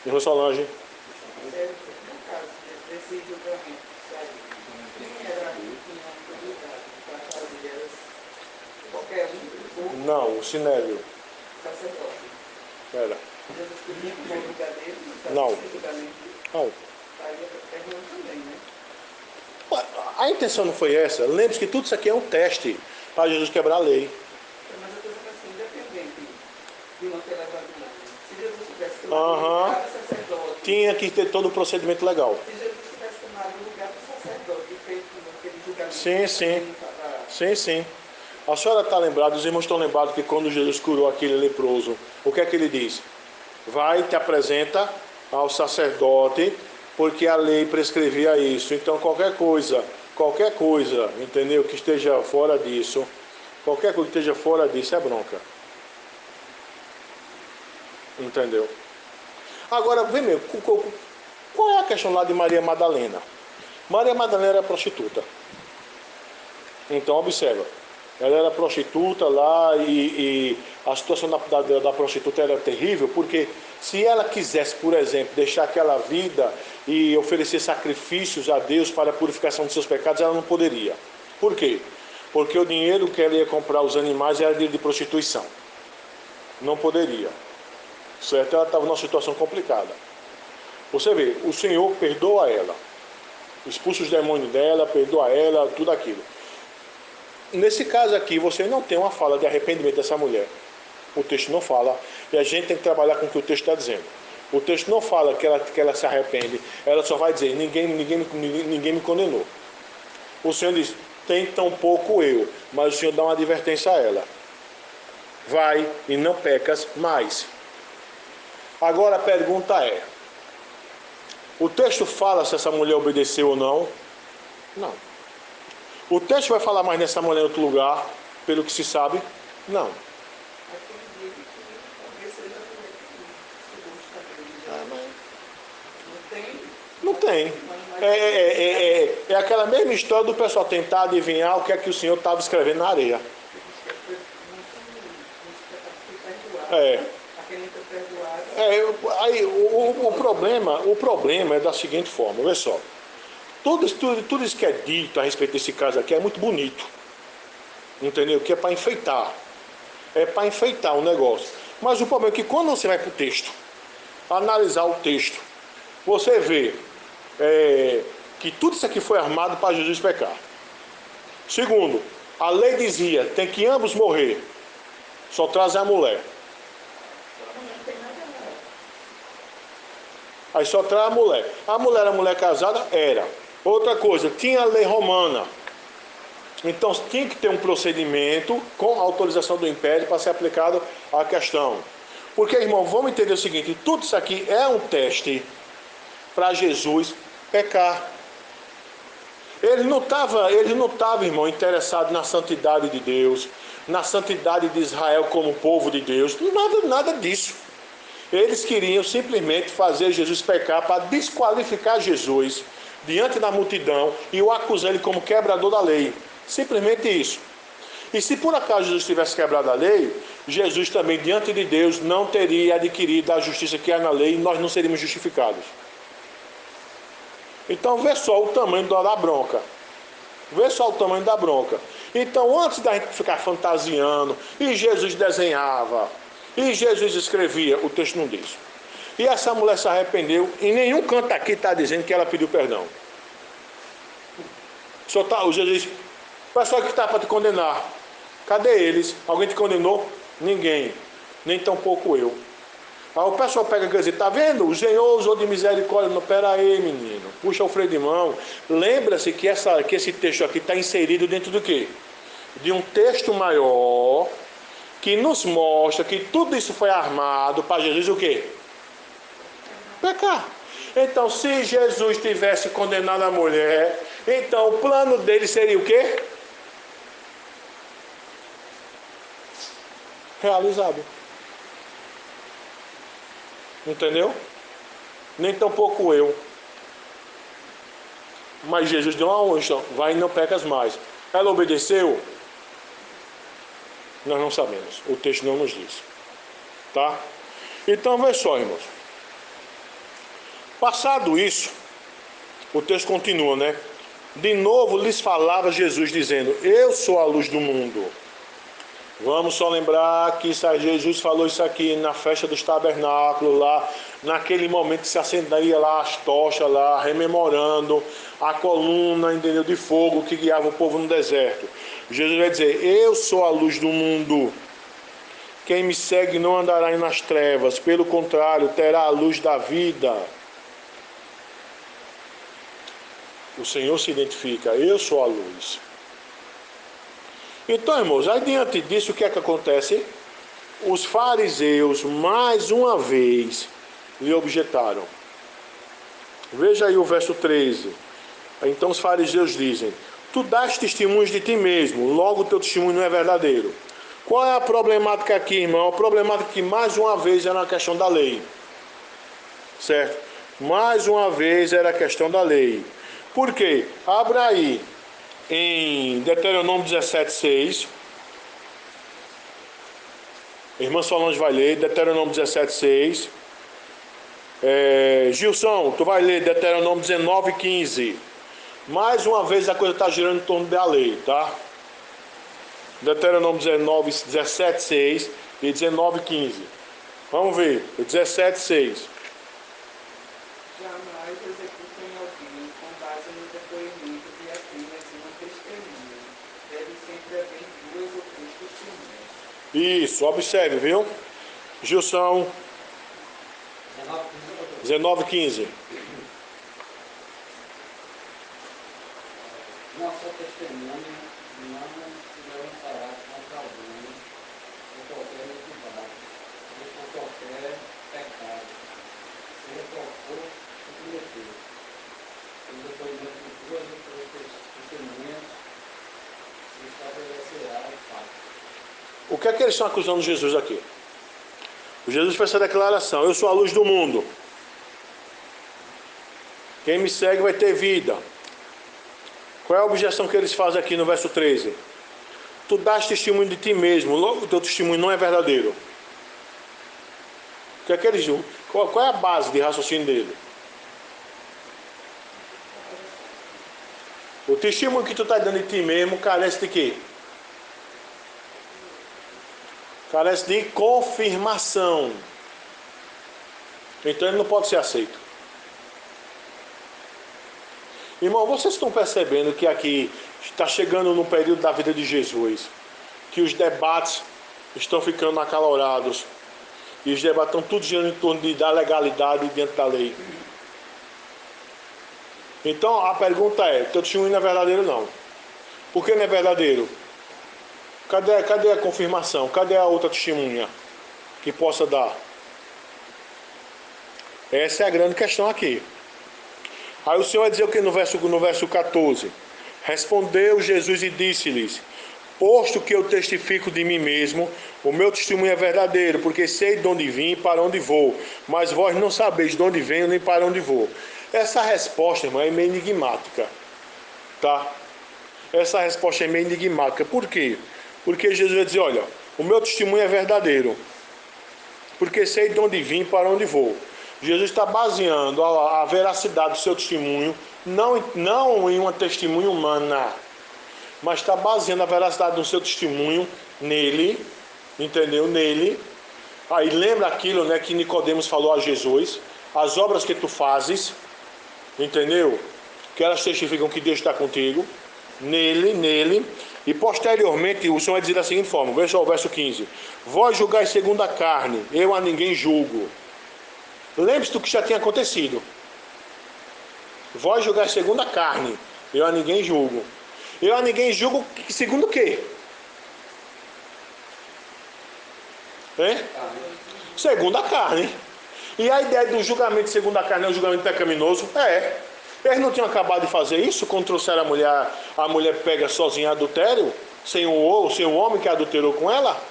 Irmã Solange. Não, o Sinédrio. Era. Não. A intenção não foi essa. Lembre-se que tudo isso aqui é um teste para Jesus quebrar a lei. Mas eu estou assim, independente de não ter levado nada. Se Jesus tivesse tomado sacerdote, tinha que ter todo o procedimento legal. Se Jesus tivesse tomado o lugar do sacerdote e feito aquele julgamento. Sim. A senhora está lembrada, os irmãos estão lembrados que quando Jesus curou aquele leproso, o que é que ele diz? Vai, te apresenta ao sacerdote, porque a lei prescrevia isso. Então qualquer coisa, entendeu, que esteja fora disso, é bronca. Entendeu? Agora, vem mesmo, qual é a questão lá de Maria Madalena? Maria Madalena era prostituta. Então, observa. Ela era prostituta lá e a situação da prostituta era terrível, porque se ela quisesse, por exemplo, deixar aquela vida e oferecer sacrifícios a Deus para a purificação de seus pecados, ela não poderia. Por quê? Porque o dinheiro que ela ia comprar os animais era dinheiro de prostituição. Não poderia. Certo? Ela estava numa situação complicada. Você vê, o Senhor perdoa ela. Expulsa os demônios dela, perdoa ela, tudo aquilo. Nesse caso aqui, você não tem uma fala de arrependimento dessa mulher. O texto não fala. E a gente tem que trabalhar com o que o texto está dizendo. O texto não fala que ela se arrepende. Ela só vai dizer, ninguém me condenou. O Senhor diz, tem tão pouco eu. Mas o Senhor dá uma advertência a ela. Vai e não pecas mais. Agora a pergunta é, o texto fala se essa mulher obedeceu ou não? Não. O texto vai falar mais nessa mulher em outro lugar, pelo que se sabe? Não. Não tem. É aquela mesma história do pessoal tentar adivinhar o que é que o Senhor estava escrevendo na areia. O problema é da seguinte forma, olha só. Tudo isso que é dito a respeito desse caso aqui é muito bonito. Entendeu? Que é para enfeitar. É para enfeitar o negócio. Mas o problema é que quando você vai para o texto, analisar o texto, você vê que tudo isso aqui foi armado para Jesus pecar. Segundo, a lei dizia, tem que ambos morrer. Só traz a mulher. Aí só traz a mulher. A mulher era mulher casada? Era. Outra coisa, tinha a lei romana. Então tinha que ter um procedimento com autorização do império para ser aplicado à questão. Porque, irmão, vamos entender o seguinte, tudo isso aqui é um teste para Jesus pecar. Ele não estava, irmão, interessado na santidade de Deus, na santidade de Israel como povo de Deus, nada disso. Eles queriam simplesmente fazer Jesus pecar para desqualificar Jesus diante da multidão e o acusar ele como quebrador da lei. Simplesmente isso. E se por acaso Jesus tivesse quebrado a lei, Jesus também diante de Deus não teria adquirido a justiça que há na lei e nós não seríamos justificados. Então vê só o tamanho da bronca. Vê só o tamanho da bronca. Então antes da gente ficar fantasiando, e Jesus desenhava, e Jesus escrevia, o texto não diz. E essa mulher se arrependeu, em nenhum canto aqui está dizendo que ela pediu perdão. Só tá, o Jesus diz, o pessoal que está para te condenar, cadê eles? Alguém te condenou? Ninguém, nem tampouco eu. Aí o pessoal pega e diz, está vendo? O Senhor usou de misericórdia. Não, pera aí, menino. Puxa o freio de mão. Lembra-se que esse texto aqui está inserido dentro do quê? De um texto maior que nos mostra que tudo isso foi armado para Jesus o quê? Pecar. Então, se Jesus tivesse condenado a mulher, então o plano dele seria o quê? Realizado. Entendeu? Nem tampouco eu. Mas Jesus deu uma unção. Vai e não pecas mais. Ela obedeceu? Nós não sabemos. O texto não nos diz. Tá? Então, vê só, irmãos. Passado isso, o texto continua, né? De novo lhes falava Jesus dizendo, eu sou a luz do mundo. Vamos só lembrar que Jesus falou isso aqui na festa dos tabernáculos, lá, naquele momento que se acendia lá as tochas, lá, rememorando a coluna, entendeu, de fogo que guiava o povo no deserto. Jesus vai dizer, eu sou a luz do mundo. Quem me segue não andará nas trevas, pelo contrário, terá a luz da vida. O Senhor se identifica, eu sou a luz. Então, irmãos, aí diante disso, o que é que acontece? Os fariseus, mais uma vez, lhe objetaram. Veja aí o verso 13. Então os fariseus dizem, tu dás testemunhos de ti mesmo, logo o teu testemunho não é verdadeiro. Qual é a problemática aqui, irmão? A problemática que, mais uma vez, era a questão da lei. Certo? Mais uma vez era a questão da lei. Por quê? Abra aí. Em Deuteronômio 17:6, irmã Solange vai ler, Deuteronômio 17:6. Gilson, tu vai ler Deuteronômio 19:15. Mais uma vez a coisa está girando em torno da lei, tá? Deuteronômio 17:6 e 19:15. Vamos ver, 17:6. Jamais executem alguém com base no depoimento de apenas uma testemunha. Deve sempre haver duas ou três testemunhas. Isso, observe, viu? Gilson 19:15. Nossa testemunha não se levantará contra alguém por qualquer iniquidade, ou por qualquer pecado, seja qual for o cometeu. O depoimento de duas ou três testemunhas se estabelecerá de fato. O que é que eles estão acusando Jesus aqui? Jesus fez essa declaração, eu sou a luz do mundo. Quem me segue vai ter vida. Qual é a objeção que eles fazem aqui no verso 13? Tu dás testemunho de ti mesmo, logo o teu testemunho não é verdadeiro. que é que ele julga? Qual é a base de raciocínio dele? O testemunho que tu está dando de ti mesmo carece de quê? Carece de confirmação. Então ele não pode ser aceito. Irmão, vocês estão percebendo que aqui está chegando no período da vida de Jesus, que os debates estão ficando acalorados, e os debates estão todos girando em torno da legalidade diante da lei. Então a pergunta é, teu testemunho não é verdadeiro não? Por que não é verdadeiro? Cadê a confirmação? Cadê a outra testemunha que possa dar? Essa é a grande questão aqui. Aí o Senhor vai dizer o que no verso 14? Respondeu Jesus e disse-lhes: posto que eu testifico de mim mesmo, o meu testemunho é verdadeiro, porque sei de onde vim e para onde vou, mas vós não sabeis de onde venho nem para onde vou. Essa resposta, irmão, é meio enigmática, tá? Essa resposta é meio enigmática. Por quê? Porque Jesus vai dizer, olha, o meu testemunho é verdadeiro, porque sei de onde vim e para onde vou. Jesus está baseando a veracidade do seu testemunho, não em uma testemunha humana, mas está baseando a veracidade do seu testemunho nele, entendeu? Nele. Aí lembra aquilo, né, que Nicodemos falou a Jesus, as obras que tu fazes, entendeu? Que elas testificam que Deus está contigo, nele. E posteriormente o Senhor vai dizer da seguinte forma, veja o verso 15: vós julgais segundo a carne, eu a ninguém julgo. Lembre-se do que já tinha acontecido. Vós julgais segundo a carne, eu a ninguém julgo. Eu a ninguém julgo segundo o quê? Segundo a carne. E a ideia do julgamento segundo a carne é um julgamento pecaminoso? Eles não tinham acabado de fazer isso quando trouxeram a mulher pega sozinha em adultério, sem o homem que adulterou com ela?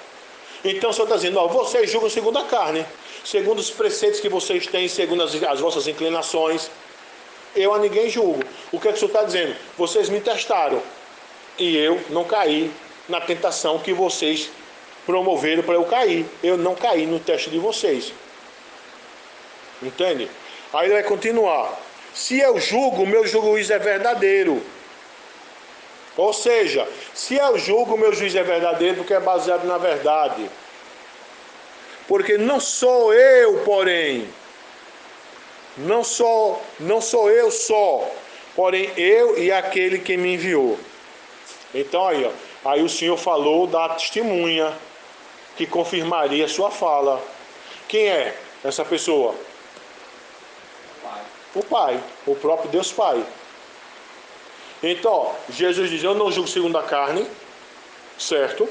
Então o Senhor está dizendo, vocês julgam segundo a carne, segundo os preceitos que vocês têm, segundo as vossas inclinações. Eu a ninguém julgo. O que é que o Senhor está dizendo? Vocês me testaram e eu não caí na tentação que vocês promoveram para eu cair. Eu não caí no teste de vocês. Entende? Aí ele vai continuar. Se eu julgo, o meu juízo é verdadeiro. Ou seja, se eu julgo, o meu juízo é verdadeiro porque é baseado na verdade. Porque não sou eu, porém. Não sou eu só, porém eu e aquele que me enviou. Então aí o Senhor falou da testemunha que confirmaria a sua fala. Quem é essa pessoa? O Pai, o próprio Deus Pai. Então, Jesus diz, eu não julgo segundo a carne, certo?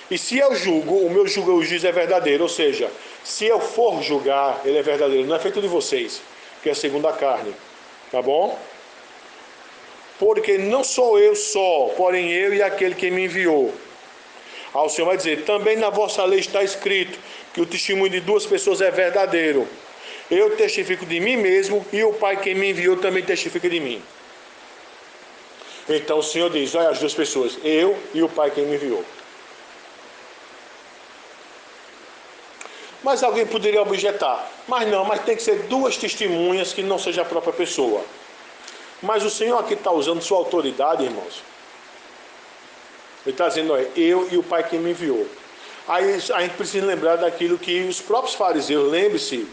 E se eu julgo, o meu juízo é verdadeiro, ou seja, se eu for julgar, ele é verdadeiro, não é feito de vocês, que é segundo a carne, tá bom? Porque não sou eu só, porém eu e aquele que me enviou. Aí o Senhor vai dizer, também na vossa lei está escrito que o testemunho de duas pessoas é verdadeiro. Eu testifico de mim mesmo e o Pai que me enviou também testifica de mim. Então o Senhor diz, olha as duas pessoas, eu e o Pai que me enviou. Mas alguém poderia objetar, mas tem que ser duas testemunhas que não seja a própria pessoa. Mas o Senhor aqui está usando sua autoridade, irmãos. Ele está dizendo, olha, eu e o Pai que me enviou. Aí a gente precisa lembrar daquilo que os próprios fariseus, lembre-se,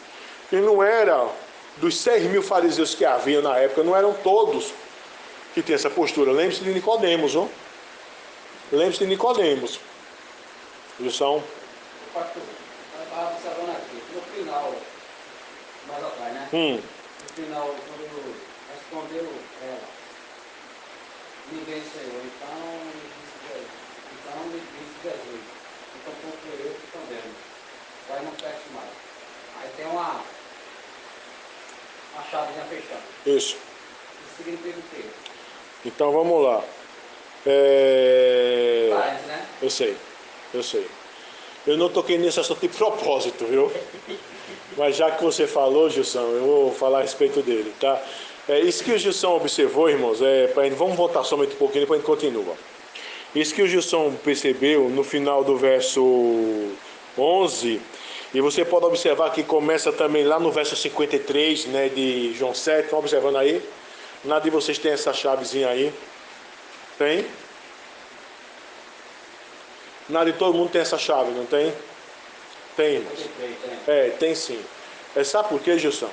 que não era dos 6.000 fariseus que havia na época, não eram todos que tinham essa postura. Lembre-se de Nicodemos, não? Lembre-se de Nicodemos. Eles são... Estava observando aqui, no final, mais atrás, né? No final, quando respondeu ela, ninguém Senhor, então me disse Jesus, então concluiu eu que condeno, vai não pexe mais. Aí tem uma chavinha fechada. Isso. Isso significa o quê? Então vamos lá. Parece, né? Eu sei. Eu não toquei nesse assunto de propósito, viu? Mas já que você falou, Gilson, eu vou falar a respeito dele, tá? Isso que o Gilson observou, irmãos, vamos voltar somente um pouquinho, depois a gente continua. Isso que o Gilson percebeu no final do verso 11, E você pode observar que começa também lá no verso 53, né, de João 7. Estão observando aí? Nada de vocês tem essa chavezinha aí? Tem? Nada de todo mundo tem essa chave, não tem? Tem, irmãos. Tem sim. Sabe por quê, Gilson?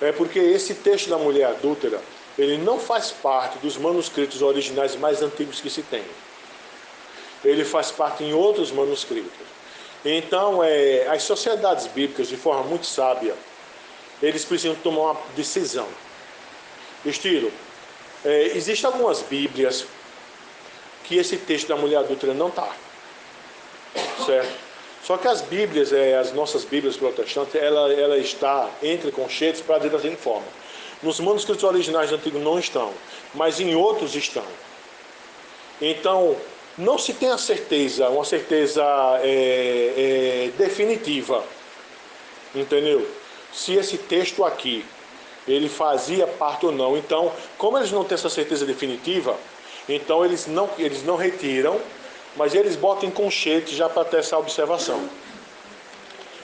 É porque esse texto da mulher adúltera, ele não faz parte dos manuscritos originais mais antigos que se tem. Ele faz parte em outros manuscritos. Então, as sociedades bíblicas, de forma muito sábia, eles precisam tomar uma decisão. Estilo, existem algumas bíblias que esse texto da mulher adúltera não está. Certo? Só que as bíblias, as nossas bíblias protestantes, ela está entre conchetes para dizer da seguinte forma. Nos manuscritos originais do Antigo não estão, mas em outros estão. Então, não se tem uma certeza definitiva, entendeu? Se esse texto aqui, ele fazia parte ou não. Então, como eles não têm essa certeza definitiva, então eles não retiram, mas eles botam em conchete já para ter essa observação.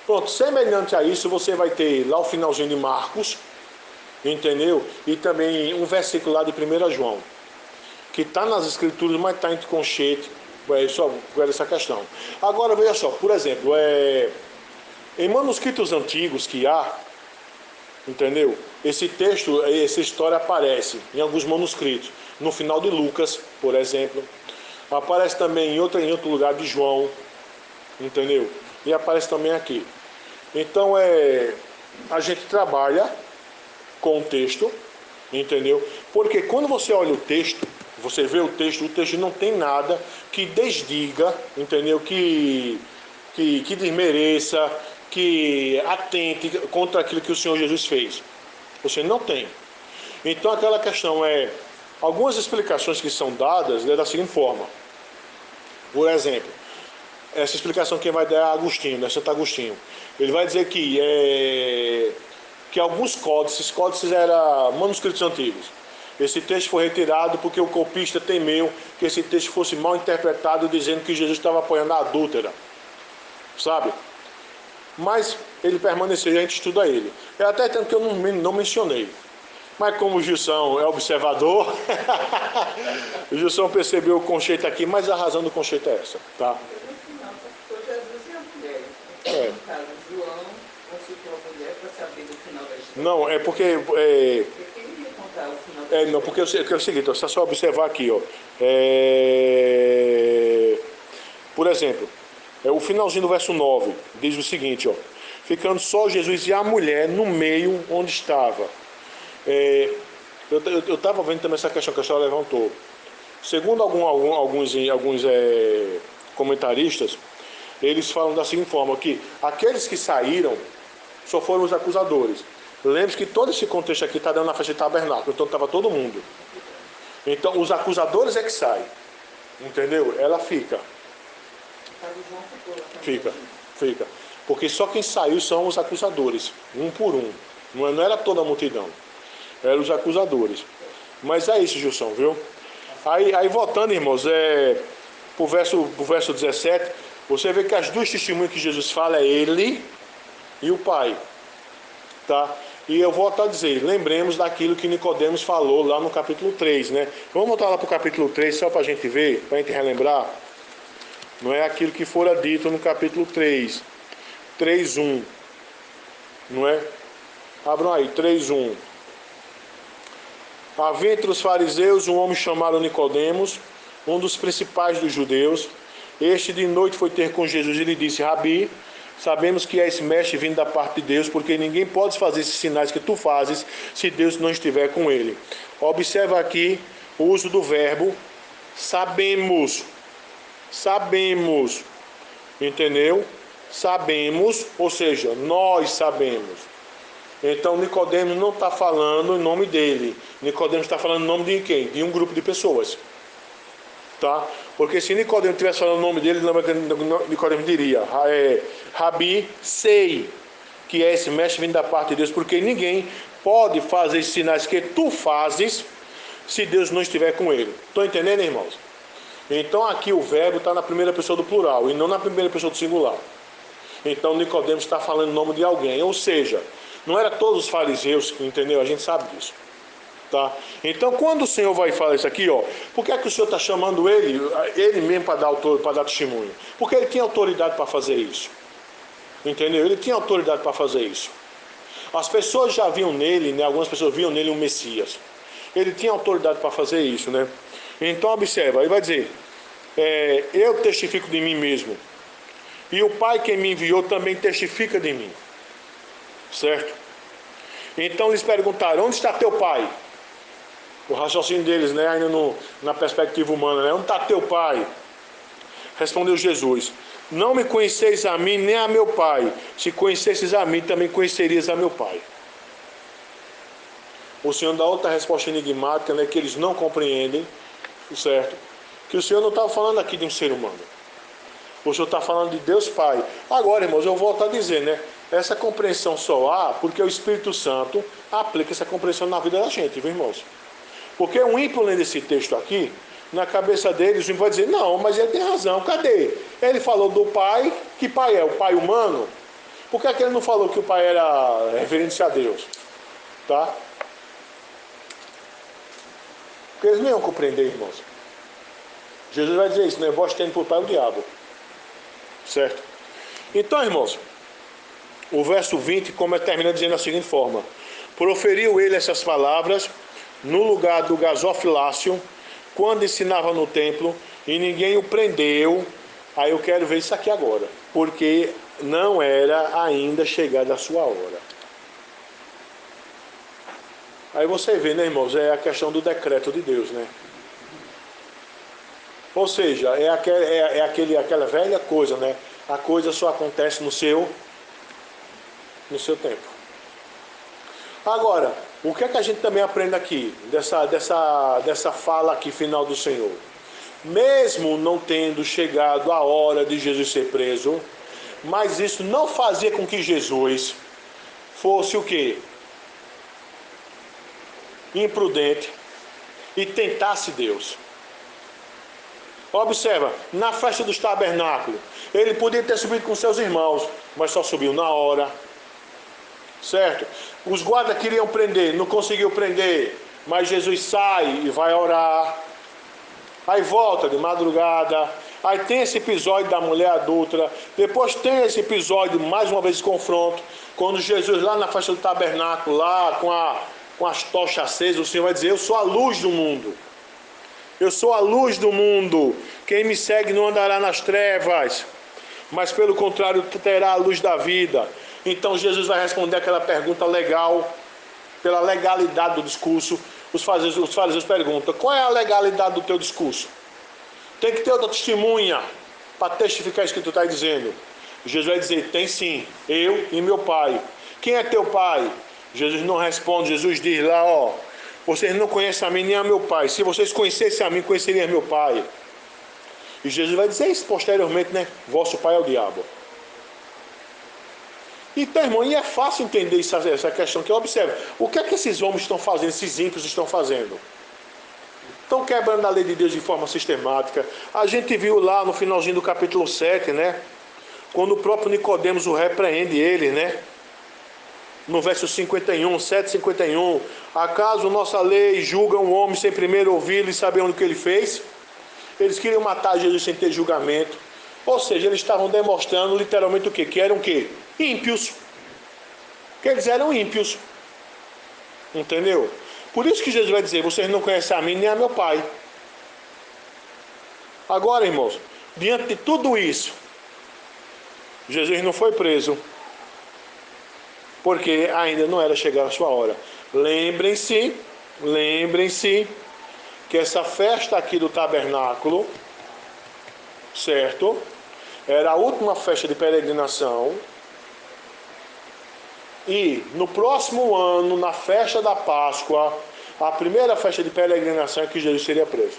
Pronto, semelhante a isso, você vai ter lá o finalzinho de Marcos, entendeu? E também um versículo lá de 1 João, que está nas escrituras, mas está entre conchete, só ver essa questão. Agora, veja só, por exemplo, em manuscritos antigos que há, entendeu? Esse texto, essa história aparece em alguns manuscritos. No final de Lucas, por exemplo. Aparece também em outro lugar de João, entendeu? E aparece também aqui. Então, a gente trabalha com o texto, entendeu? Porque quando você olha o texto, você vê o texto não tem nada que desdiga, entendeu? Que desmereça, que atente contra aquilo que o Senhor Jesus fez. Você não tem. Então, aquela questão algumas explicações que são dadas da seguinte forma. Por exemplo, essa explicação quem vai dar é Agostinho, né? Santo Agostinho. Ele vai dizer que alguns códices eram manuscritos antigos. Esse texto foi retirado porque o copista temeu que esse texto fosse mal interpretado, dizendo que Jesus estava apoiando a adúltera. Sabe? Mas ele permaneceu e a gente estuda ele. É até tanto que eu não mencionei. Mas como o Gilson é observador, o Gilson percebeu o conceito aqui, mas a razão do conceito é essa, tá? No final, pastor Jesus e a mulher. No caso, João consultou a mulher para saber do final da história. Não, é porque... Ele queria contar o final da história. Não, porque é o seguinte, é só observar aqui, ó. Por exemplo, o finalzinho do verso 9 diz o seguinte, ó. Ficando só Jesus e a mulher no meio onde estava. Eu estava vendo também essa questão que a senhora levantou. Segundo alguns comentaristas, eles falam da seguinte forma, que aqueles que saíram só foram os acusadores. Lembre-se que todo esse contexto aqui está dando na festa de tabernáculo, então estava todo mundo. Então os acusadores é que saem, entendeu? Ela fica. Fica. Porque só quem saiu são os acusadores, um por um. Não era toda a multidão. Eram os acusadores. Mas é isso, Gilson, viu? Aí voltando, irmãos, pro verso 17, você vê que as duas testemunhas que Jesus fala é ele e o Pai. Tá? E eu volto a dizer, lembremos daquilo que Nicodemos falou lá no capítulo 3, né? Vamos voltar lá pro capítulo 3, só pra gente ver, pra gente relembrar. Não é aquilo que fora dito no capítulo 3, 3:1. Não é? Abram aí, 3:1. Havia entre os fariseus um homem chamado Nicodemos, um dos principais dos judeus. Este de noite foi ter com Jesus e lhe disse: Rabi, sabemos que és mestre vindo da parte de Deus, porque ninguém pode fazer esses sinais que tu fazes se Deus não estiver com ele. Observa aqui o uso do verbo sabemos. Sabemos. Entendeu? Sabemos, ou seja, nós sabemos. Então Nicodemos não está falando em nome dele. Nicodemos está falando em nome de quem? De um grupo de pessoas. Tá? Porque se Nicodemos estivesse falando o nome dele, Nicodemos diria: Rabi, sei que é esse mestre vindo da parte de Deus, porque ninguém pode fazer esses sinais que tu fazes se Deus não estiver com ele. Estão entendendo, irmãos? Então aqui o verbo está na primeira pessoa do plural e não na primeira pessoa do singular. Então Nicodemos está falando em nome de alguém. Ou seja, não era todos os fariseus, entendeu? A gente sabe disso. Tá? Então, quando o Senhor vai falar isso aqui, ó, por que é que o Senhor está chamando ele mesmo para dar testemunho? Porque ele tinha autoridade para fazer isso. Entendeu? Ele tinha autoridade para fazer isso. As pessoas já viam nele, né? Algumas pessoas viam nele um Messias. Ele tinha autoridade para fazer isso, né? Então, observa, ele vai dizer, eu testifico de mim mesmo. E o Pai que me enviou também testifica de mim. Certo? Então, eles perguntaram, onde está teu Pai? O raciocínio deles, né, ainda na perspectiva humana, né? Onde está teu Pai? Respondeu Jesus, não me conheceis a mim nem a meu Pai. Se conhecesses a mim, também conhecerias a meu Pai. O Senhor dá outra resposta enigmática, né, que eles não compreendem, certo? Que o Senhor não estava falando aqui de um ser humano. O Senhor está falando de Deus Pai. Agora, irmãos, eu volto a dizer, né? Essa compreensão só há porque o Espírito Santo aplica essa compreensão na vida da gente, viu, irmãos? Porque um ímpio lendo esse texto aqui, na cabeça deles, o ímpio vai dizer, não, mas ele tem razão, cadê? Ele falou do Pai, que Pai é? O Pai humano? Por que é que ele não falou que o Pai era referente a Deus? Tá? Porque eles não iam compreender, irmãos. Jesus vai dizer isso, né? Vós tendo por Pai o diabo. Certo? Então, irmãos, o verso 20 termina dizendo da seguinte forma, proferiu ele essas palavras no lugar do gasofilácio, quando ensinava no templo, e ninguém o prendeu. Aí eu quero ver isso aqui agora, porque não era ainda chegada a sua hora. Aí você vê, né, irmãos, é a questão do decreto de Deus, né? Ou seja, aquela velha coisa, né? A coisa só acontece no seu tempo. Agora, o que é que a gente também aprende aqui, dessa fala aqui final do Senhor? Mesmo não tendo chegado a hora de Jesus ser preso, mas isso não fazia com que Jesus fosse o quê? Imprudente e tentasse Deus. Observa, na festa dos tabernáculos, ele podia ter subido com seus irmãos, mas só subiu na hora. Certo? Os guardas queriam prender, não conseguiu prender, mas Jesus sai e vai orar. Aí volta de madrugada. Aí tem esse episódio da mulher adúltera. Depois tem esse episódio, mais uma vez, de confronto, quando Jesus lá na festa do tabernáculo, lá com as tochas acesas, o Senhor vai dizer, eu sou a luz do mundo. Eu sou a luz do mundo. Quem me segue não andará nas trevas, mas pelo contrário terá a luz da vida. Então Jesus vai responder aquela pergunta legal, pela legalidade do discurso. Os fariseus perguntam, qual é a legalidade do teu discurso? Tem que ter outra testemunha para testificar isso que tu está dizendo. Jesus vai dizer, tem sim, eu e meu Pai. Quem é teu Pai? Jesus não responde, Jesus diz lá, ó, vocês não conhecem a mim nem a meu Pai. Se vocês conhecessem a mim, conheceriam meu Pai. E Jesus vai dizer isso posteriormente, né? Vosso pai é o diabo. Então, irmão, e é fácil entender essa questão que observa. O que é que esses homens estão fazendo, esses ímpios estão fazendo? Estão quebrando a lei de Deus de forma sistemática. A gente viu lá no finalzinho do capítulo 7, né? Quando o próprio Nicodemos o repreende ele, né? No verso 51, 7:51. Acaso nossa lei julga um homem sem primeiro ouvi-lo e saber o que ele fez? Eles queriam matar Jesus sem ter julgamento. Ou seja, eles estavam demonstrando literalmente o quê? Que eram o quê? Ímpios. Que eles eram ímpios. Entendeu? Por isso que Jesus vai dizer, vocês não conhecem a mim nem a meu Pai. Agora, irmãos, diante de tudo isso, Jesus não foi preso, porque ainda não era chegar a sua hora. Lembrem-se que essa festa aqui do tabernáculo, certo? Era a última festa de peregrinação. E no próximo ano, na festa da Páscoa, a primeira festa de peregrinação é que Jesus seria preso.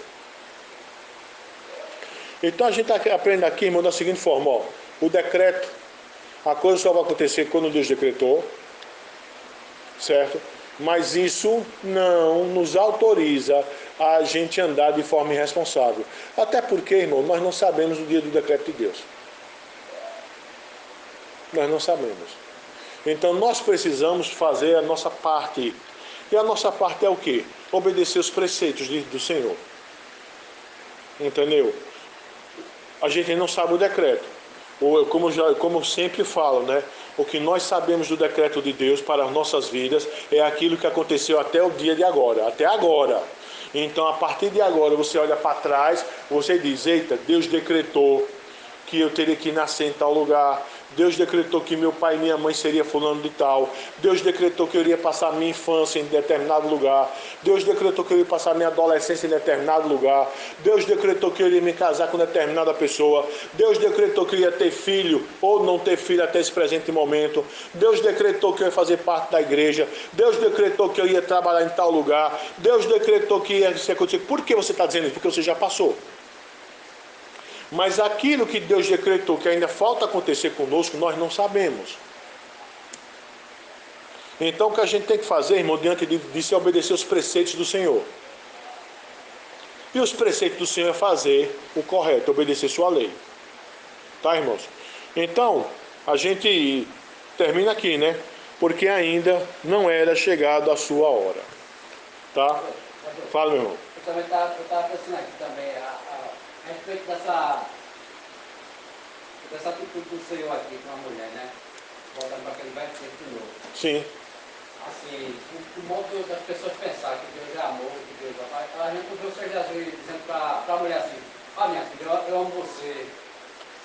Então a gente aprende aqui, irmão, da seguinte forma, ó, o decreto, a coisa só vai acontecer quando Deus decretou, certo? Mas isso não nos autoriza a gente andar de forma irresponsável. Até porque, irmão, nós não sabemos o dia do decreto de Deus. Nós não sabemos. Então nós precisamos fazer a nossa parte. E a nossa parte é o quê? Obedecer os preceitos do Senhor. Entendeu? A gente não sabe o decreto. Ou, como sempre falo, né? O que nós sabemos do decreto de Deus para as nossas vidas é aquilo que aconteceu até o dia de agora. Até agora. Então, a partir de agora, você olha para trás, você diz, eita, Deus decretou que eu teria que nascer em tal lugar. Deus decretou que meu pai e minha mãe seria fulano de tal. Deus decretou que eu iria passar minha infância em determinado lugar. Deus decretou que eu iria passar minha adolescência em determinado lugar. Deus decretou que eu iria me casar com determinada pessoa. Deus decretou que eu ia ter filho ou não ter filho até esse presente momento. Deus decretou que eu ia fazer parte da igreja. Deus decretou que eu ia trabalhar em tal lugar. Deus decretou que ia ser contigo. Por que você está dizendo isso? Porque você já passou. Mas aquilo que Deus decretou que ainda falta acontecer conosco, nós não sabemos. Então o que a gente tem que fazer, irmão, diante disso é obedecer os preceitos do Senhor. E os preceitos do Senhor é fazer o correto, obedecer sua lei. Tá, irmãos? Então, a gente termina aqui, né? Porque ainda não era chegado a sua hora. Tá? Fala, meu irmão. Eu também estava pensando aqui também, a respeito dessa atitude do Senhor aqui com a mulher, né? Voltando para aquele velho tempo de novo. Sim. Assim, o modo das pessoas pensar que Deus é amor, que Deus é pai. A gente vê o Senhor Jesus dizendo para a mulher assim, minha filha, eu amo você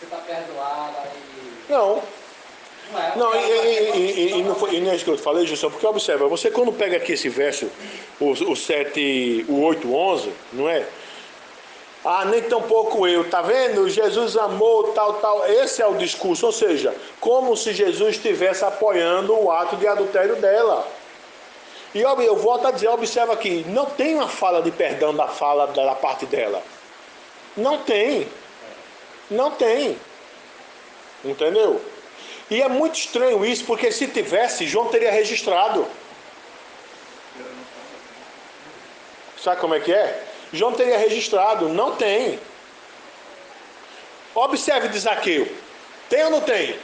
está perdoada e... Não. Não, e não é isso que eu falei, Gilson, porque observa, você quando pega aqui esse verso, o 7, o 8, 11, não é? Ah, nem tão pouco eu, tá vendo? Jesus amou, tal. Esse é o discurso, ou seja, como se Jesus estivesse apoiando o ato de adultério dela. E eu volto a dizer, observa aqui, não tem uma fala de perdão da fala da parte dela. Não tem. Não tem. Entendeu? E é muito estranho isso, porque se tivesse, João teria registrado. Sabe como é que é? João teria registrado, não tem. Observe de Zaqueu. Tem ou não tem?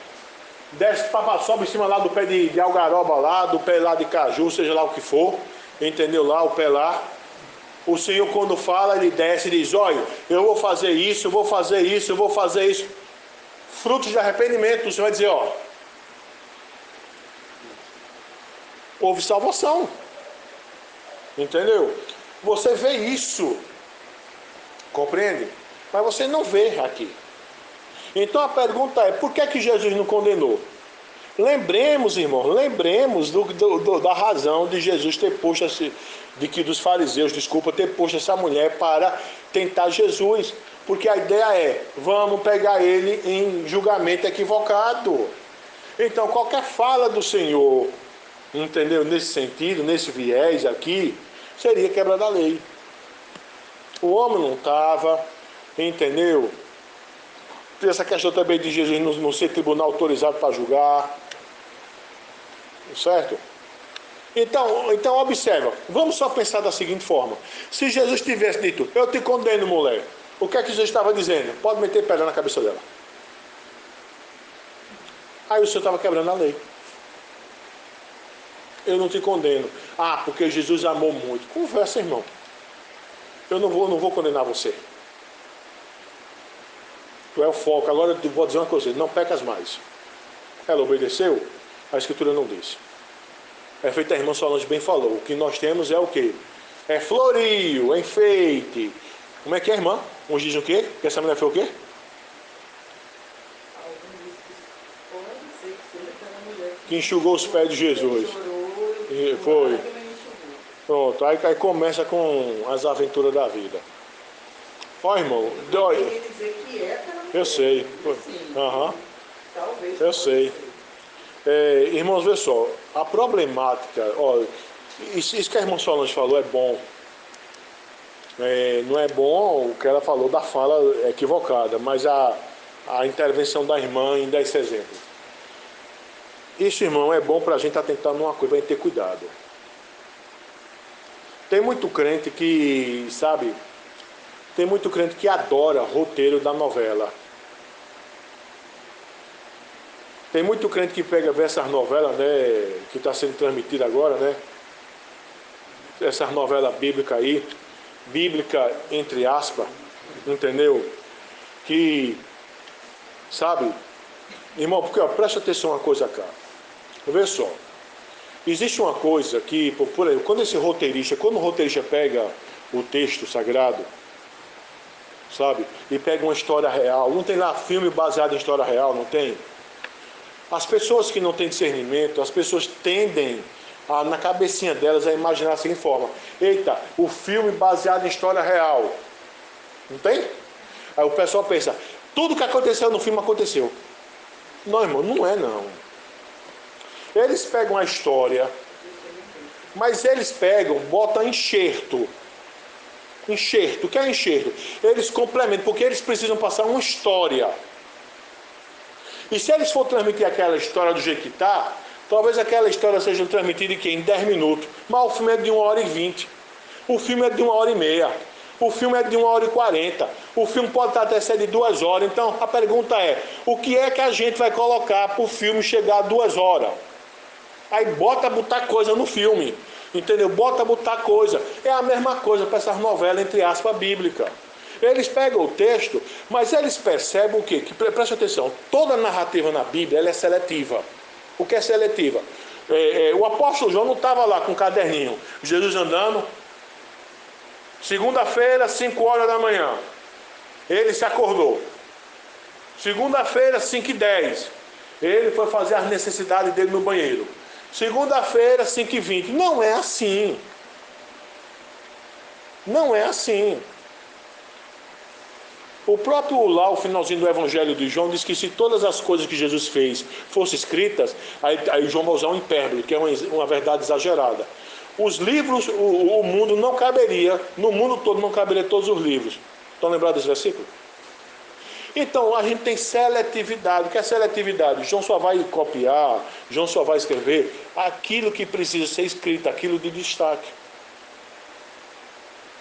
Desce, sobe em cima lá do pé de algaroba lá, do pé lá de caju, seja lá o que for. Entendeu lá, o pé lá. O Senhor quando fala, ele desce e diz, olha, eu vou fazer isso, eu vou fazer isso, eu vou fazer isso. Frutos de arrependimento, o Senhor vai dizer, ó. Houve salvação. Entendeu? Você vê isso. Compreende? Mas você não vê aqui. Então a pergunta é, por que Jesus não condenou? Lembremos, irmão, da razão de Jesus ter posto, dos fariseus, ter posto essa mulher para tentar Jesus. Porque a ideia é, vamos pegar ele em julgamento equivocado. Então qualquer fala do Senhor, entendeu? Nesse sentido, nesse viés aqui, seria quebra da lei. O homem não estava, entendeu? Essa questão também de Jesus não ser tribunal autorizado para julgar. Certo? Então observa, vamos só pensar da seguinte forma. Se Jesus tivesse dito, eu te condeno, mulher, o que é que Jesus estava dizendo? Pode meter pedra na cabeça dela. Aí o Senhor estava quebrando a lei. Eu não te condeno. Ah, porque Jesus amou muito. Conversa, irmão. Eu não vou condenar você. Tu é o foco. Agora eu vou dizer uma coisa, não pecas mais. Ela obedeceu? A Escritura não diz. É feito a irmã Solange bem falou. O que nós temos é o quê? É florio, é enfeite. Como é que é, irmã? Uns dizem o quê? Que essa mulher foi o quê? Que enxugou os pés de Jesus. E foi. Pronto, aí começa com as aventuras da vida. Ó, irmão, dói. Eu sei. Aham. Eu sei. Irmãos, vê só, a problemática, ó, isso que a irmã Solange falou é bom. Não é bom o que ela falou da fala equivocada, mas a intervenção da irmã em dar esse exemplo. Isso, irmão, é bom para a gente atentar numa coisa, para a gente ter cuidado. Tem muito crente que, sabe, adora roteiro da novela. Tem muito crente que pega essas novelas, né, que está sendo transmitida agora, né? Essas novelas bíblicas aí, bíblica entre aspas, entendeu? Que, sabe, irmão, porque ó, presta atenção uma coisa cá. Vê só. Existe uma coisa que, por exemplo, quando o roteirista pega o texto sagrado, sabe, e pega uma história real, não tem lá filme baseado em história real, não tem? As pessoas que não têm discernimento, as pessoas tendem, na cabecinha delas, a imaginar da seguinte forma: eita, o filme baseado em história real, não tem? Aí o pessoal pensa, tudo que aconteceu no filme aconteceu. Não, irmão, não é não. Eles pegam a história, mas eles pegam, botam enxerto. Enxerto, o que é enxerto? Eles complementam, porque eles precisam passar uma história. E se eles for transmitir aquela história do jeito que está, talvez aquela história seja transmitida em 10 minutos. Mas o filme é de 1h20. O filme é de 1h30. O filme é de 1h40. O filme pode até ser de 2 horas. Então a pergunta é, o que é que a gente vai colocar para o filme chegar a 2 horas? Aí botar coisa no filme. Entendeu? Botar coisa. É a mesma coisa para essas novelas, entre aspas, bíblicas. Eles pegam o texto, mas eles percebem o quê? Que, preste atenção, toda narrativa na Bíblia ela é seletiva. O que é seletiva? O apóstolo João não estava lá com um caderninho. Jesus andando, segunda-feira, 5 horas da manhã. Ele se acordou. Segunda-feira, 5h10. Ele foi fazer as necessidades dele no banheiro. Segunda-feira, 5h20. Não é assim. Não é assim. O próprio lá, o finalzinho do Evangelho de João, diz que se todas as coisas que Jesus fez fossem escritas, aí João vai usar um hipérbole, que é uma verdade exagerada. Os livros, o mundo não caberia, no mundo todo não caberia todos os livros. Estão lembrados desse versículo? Então, a gente tem seletividade. O que é seletividade? João só vai copiar, João só vai escrever aquilo que precisa ser escrito, aquilo de destaque.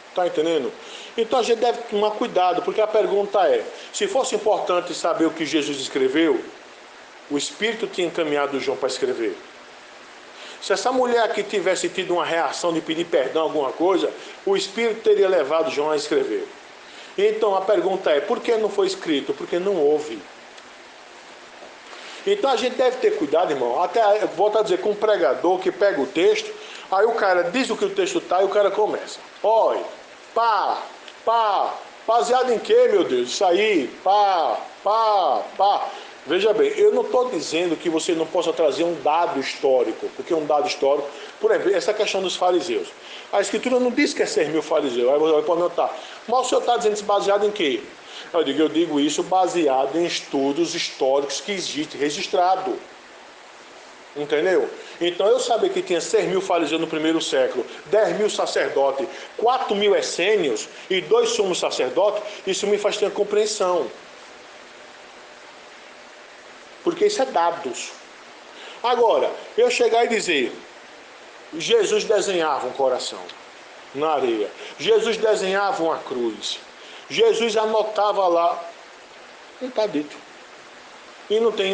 Está entendendo? Então a gente deve tomar cuidado, porque a pergunta é, se fosse importante saber o que Jesus escreveu, o Espírito tinha encaminhado João para escrever. Se essa mulher aqui tivesse tido uma reação de pedir perdão, alguma coisa, o Espírito teria levado João a escrever. Então a pergunta é, por que não foi escrito? Porque não houve. Então a gente deve ter cuidado, irmão. Até, volto a dizer, com um pregador que pega o texto, aí o cara diz o que o texto está e o cara começa. Olha, baseado em quê, meu Deus? Isso aí, Veja bem, eu não estou dizendo que você não possa trazer um dado histórico, porque um dado histórico, por exemplo, essa questão dos fariseus. A Escritura não diz que é 6.000 fariseus, aí você pode notar. Mas o senhor está dizendo isso baseado em quê? Eu digo isso baseado em estudos históricos que existem, registrado. Entendeu? Então eu sabia que tinha 6.000 fariseus no primeiro século, 10.000 sacerdotes, 4.000 essênios e 2 sumos sacerdotes, isso me faz ter compreensão. Porque isso é dados. Agora, eu chegar e dizer, Jesus desenhava um coração na areia, Jesus desenhava uma cruz, Jesus anotava lá, não está dito. E não tem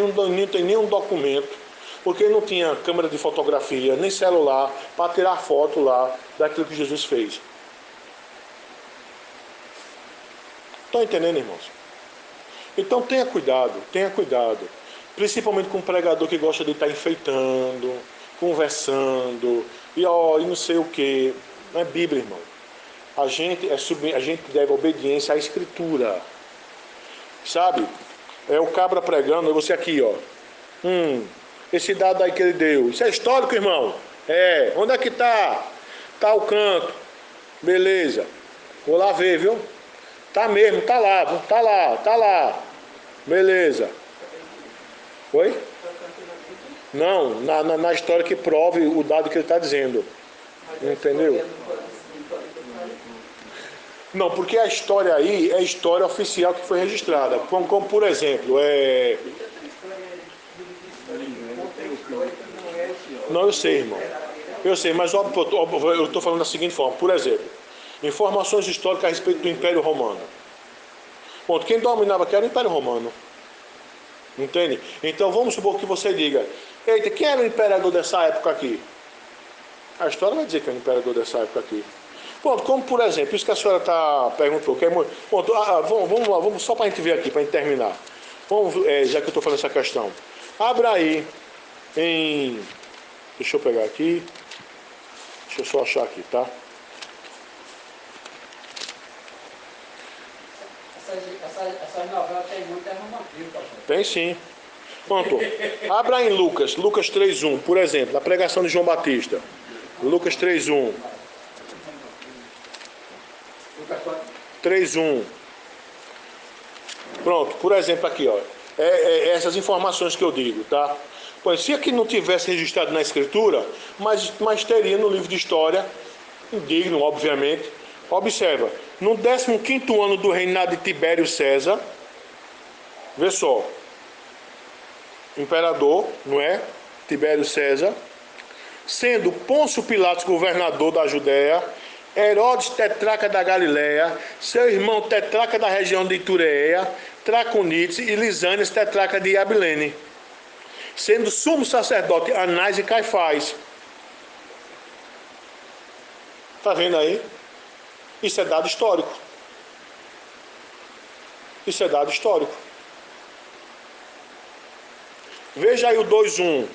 nenhum documento, porque não tinha câmera de fotografia, nem celular, para tirar foto lá daquilo que Jesus fez. Estão entendendo, irmãos? Então tenha cuidado. Principalmente com um pregador que gosta de estar enfeitando, conversando, e não sei o que. Não é Bíblia, irmão. A gente deve obediência à Escritura. Sabe? É o cabra pregando, você aqui, ó. Esse dado aí que ele deu. Isso é histórico, irmão? É. Onde é que tá? Tá o canto. Beleza. Vou lá ver, viu? Tá mesmo, tá lá. Tá lá. Beleza. Oi? Não, na história que prove o dado que ele está dizendo. Entendeu? Não, porque a história aí é a história oficial que foi registrada. Como por exemplo, Não, eu sei, irmão. Eu sei, mas eu estou falando da seguinte forma. Por exemplo, informações históricas a respeito do Império Romano. Ponto. Quem dominava aqui era o Império Romano. Entende? Então vamos supor que você diga: eita, quem era o imperador dessa época aqui? A história vai dizer que é o imperador dessa época aqui. Pronto, como por exemplo, isso que a senhora perguntou. Pronto, vamos lá, vamos só para a gente ver aqui, para a gente terminar. Vamos, já que eu estou falando essa questão. Abra aí em... Deixa eu pegar aqui. Deixa eu só achar aqui, tá? Essas novelas tem muita romantismo, pastor. Tem sim. Pronto. Abra em Lucas 3:1, por exemplo, a pregação de João Batista. Lucas 3:1. 3:1. Pronto, por exemplo aqui, ó. Essas informações que eu digo, tá? Pois se aqui não tivesse registrado na escritura, mas teria no livro de história, indigno, obviamente. Observa, no 15º ano do reinado de Tibério César, vê só, imperador, não é? Tibério César, sendo Pôncio Pilatos governador da Judéia, Herodes tetrarca da Galiléia, seu irmão tetrarca da região de Itureia, Traconites e Lisânias tetrarca de Abilene, sendo sumo sacerdote Anás e Caifás. Está vendo aí? Isso é dado histórico. Isso é dado histórico. Veja aí o 2:1.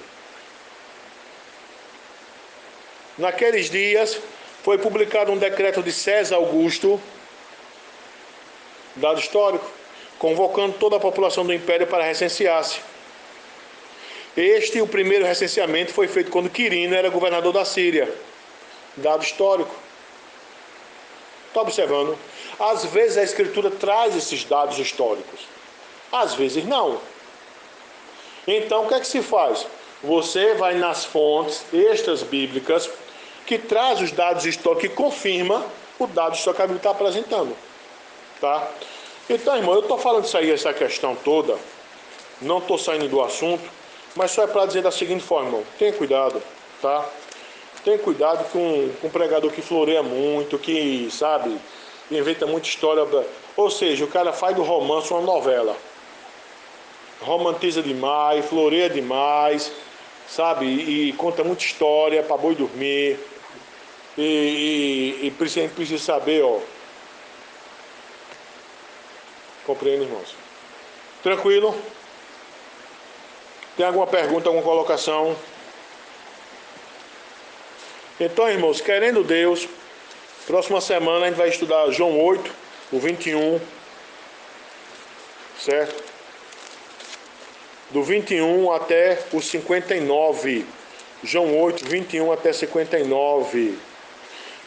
Naqueles dias foi publicado um decreto de César Augusto, dado histórico, convocando toda a população do império para recensear-se. O primeiro recenseamento foi feito quando Quirino era governador da Síria, dado histórico. Está observando? Às vezes a escritura traz esses dados históricos, às vezes não. Então o que é que se faz? Você vai nas fontes extras bíblicas que traz os dados históricos, que confirma o dado histórico que a Bíblia está apresentando. Tá? Então, irmão, eu estou falando isso aí, essa questão toda, não estou saindo do assunto, mas só é para dizer da seguinte forma, irmão: tenha cuidado, tá? Tenha cuidado com um pregador que floreia muito, que, sabe, inventa muita história. Ou seja, o cara faz do romance uma novela. Romantiza demais, floreia demais, sabe? E conta muita história para boi dormir. E a gente precisa saber, ó. Compreende, irmãos? Tranquilo? Tem alguma pergunta, alguma colocação? Então, irmãos, querendo Deus, próxima semana a gente vai estudar João 8, o 21, certo? Do 21 até o 59. João 8, 21 até 59.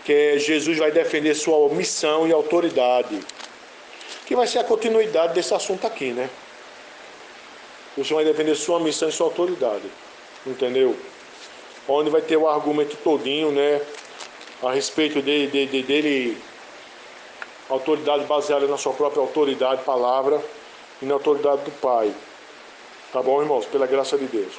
Que Jesus vai defender sua missão e autoridade. Que vai ser a continuidade desse assunto aqui, né? O Senhor vai defender sua missão e sua autoridade. Entendeu? Onde vai ter o argumento todinho, né? A respeito dele, autoridade baseada na sua própria autoridade, palavra, e na autoridade do Pai. Tá bom, irmãos? Pela graça de Deus.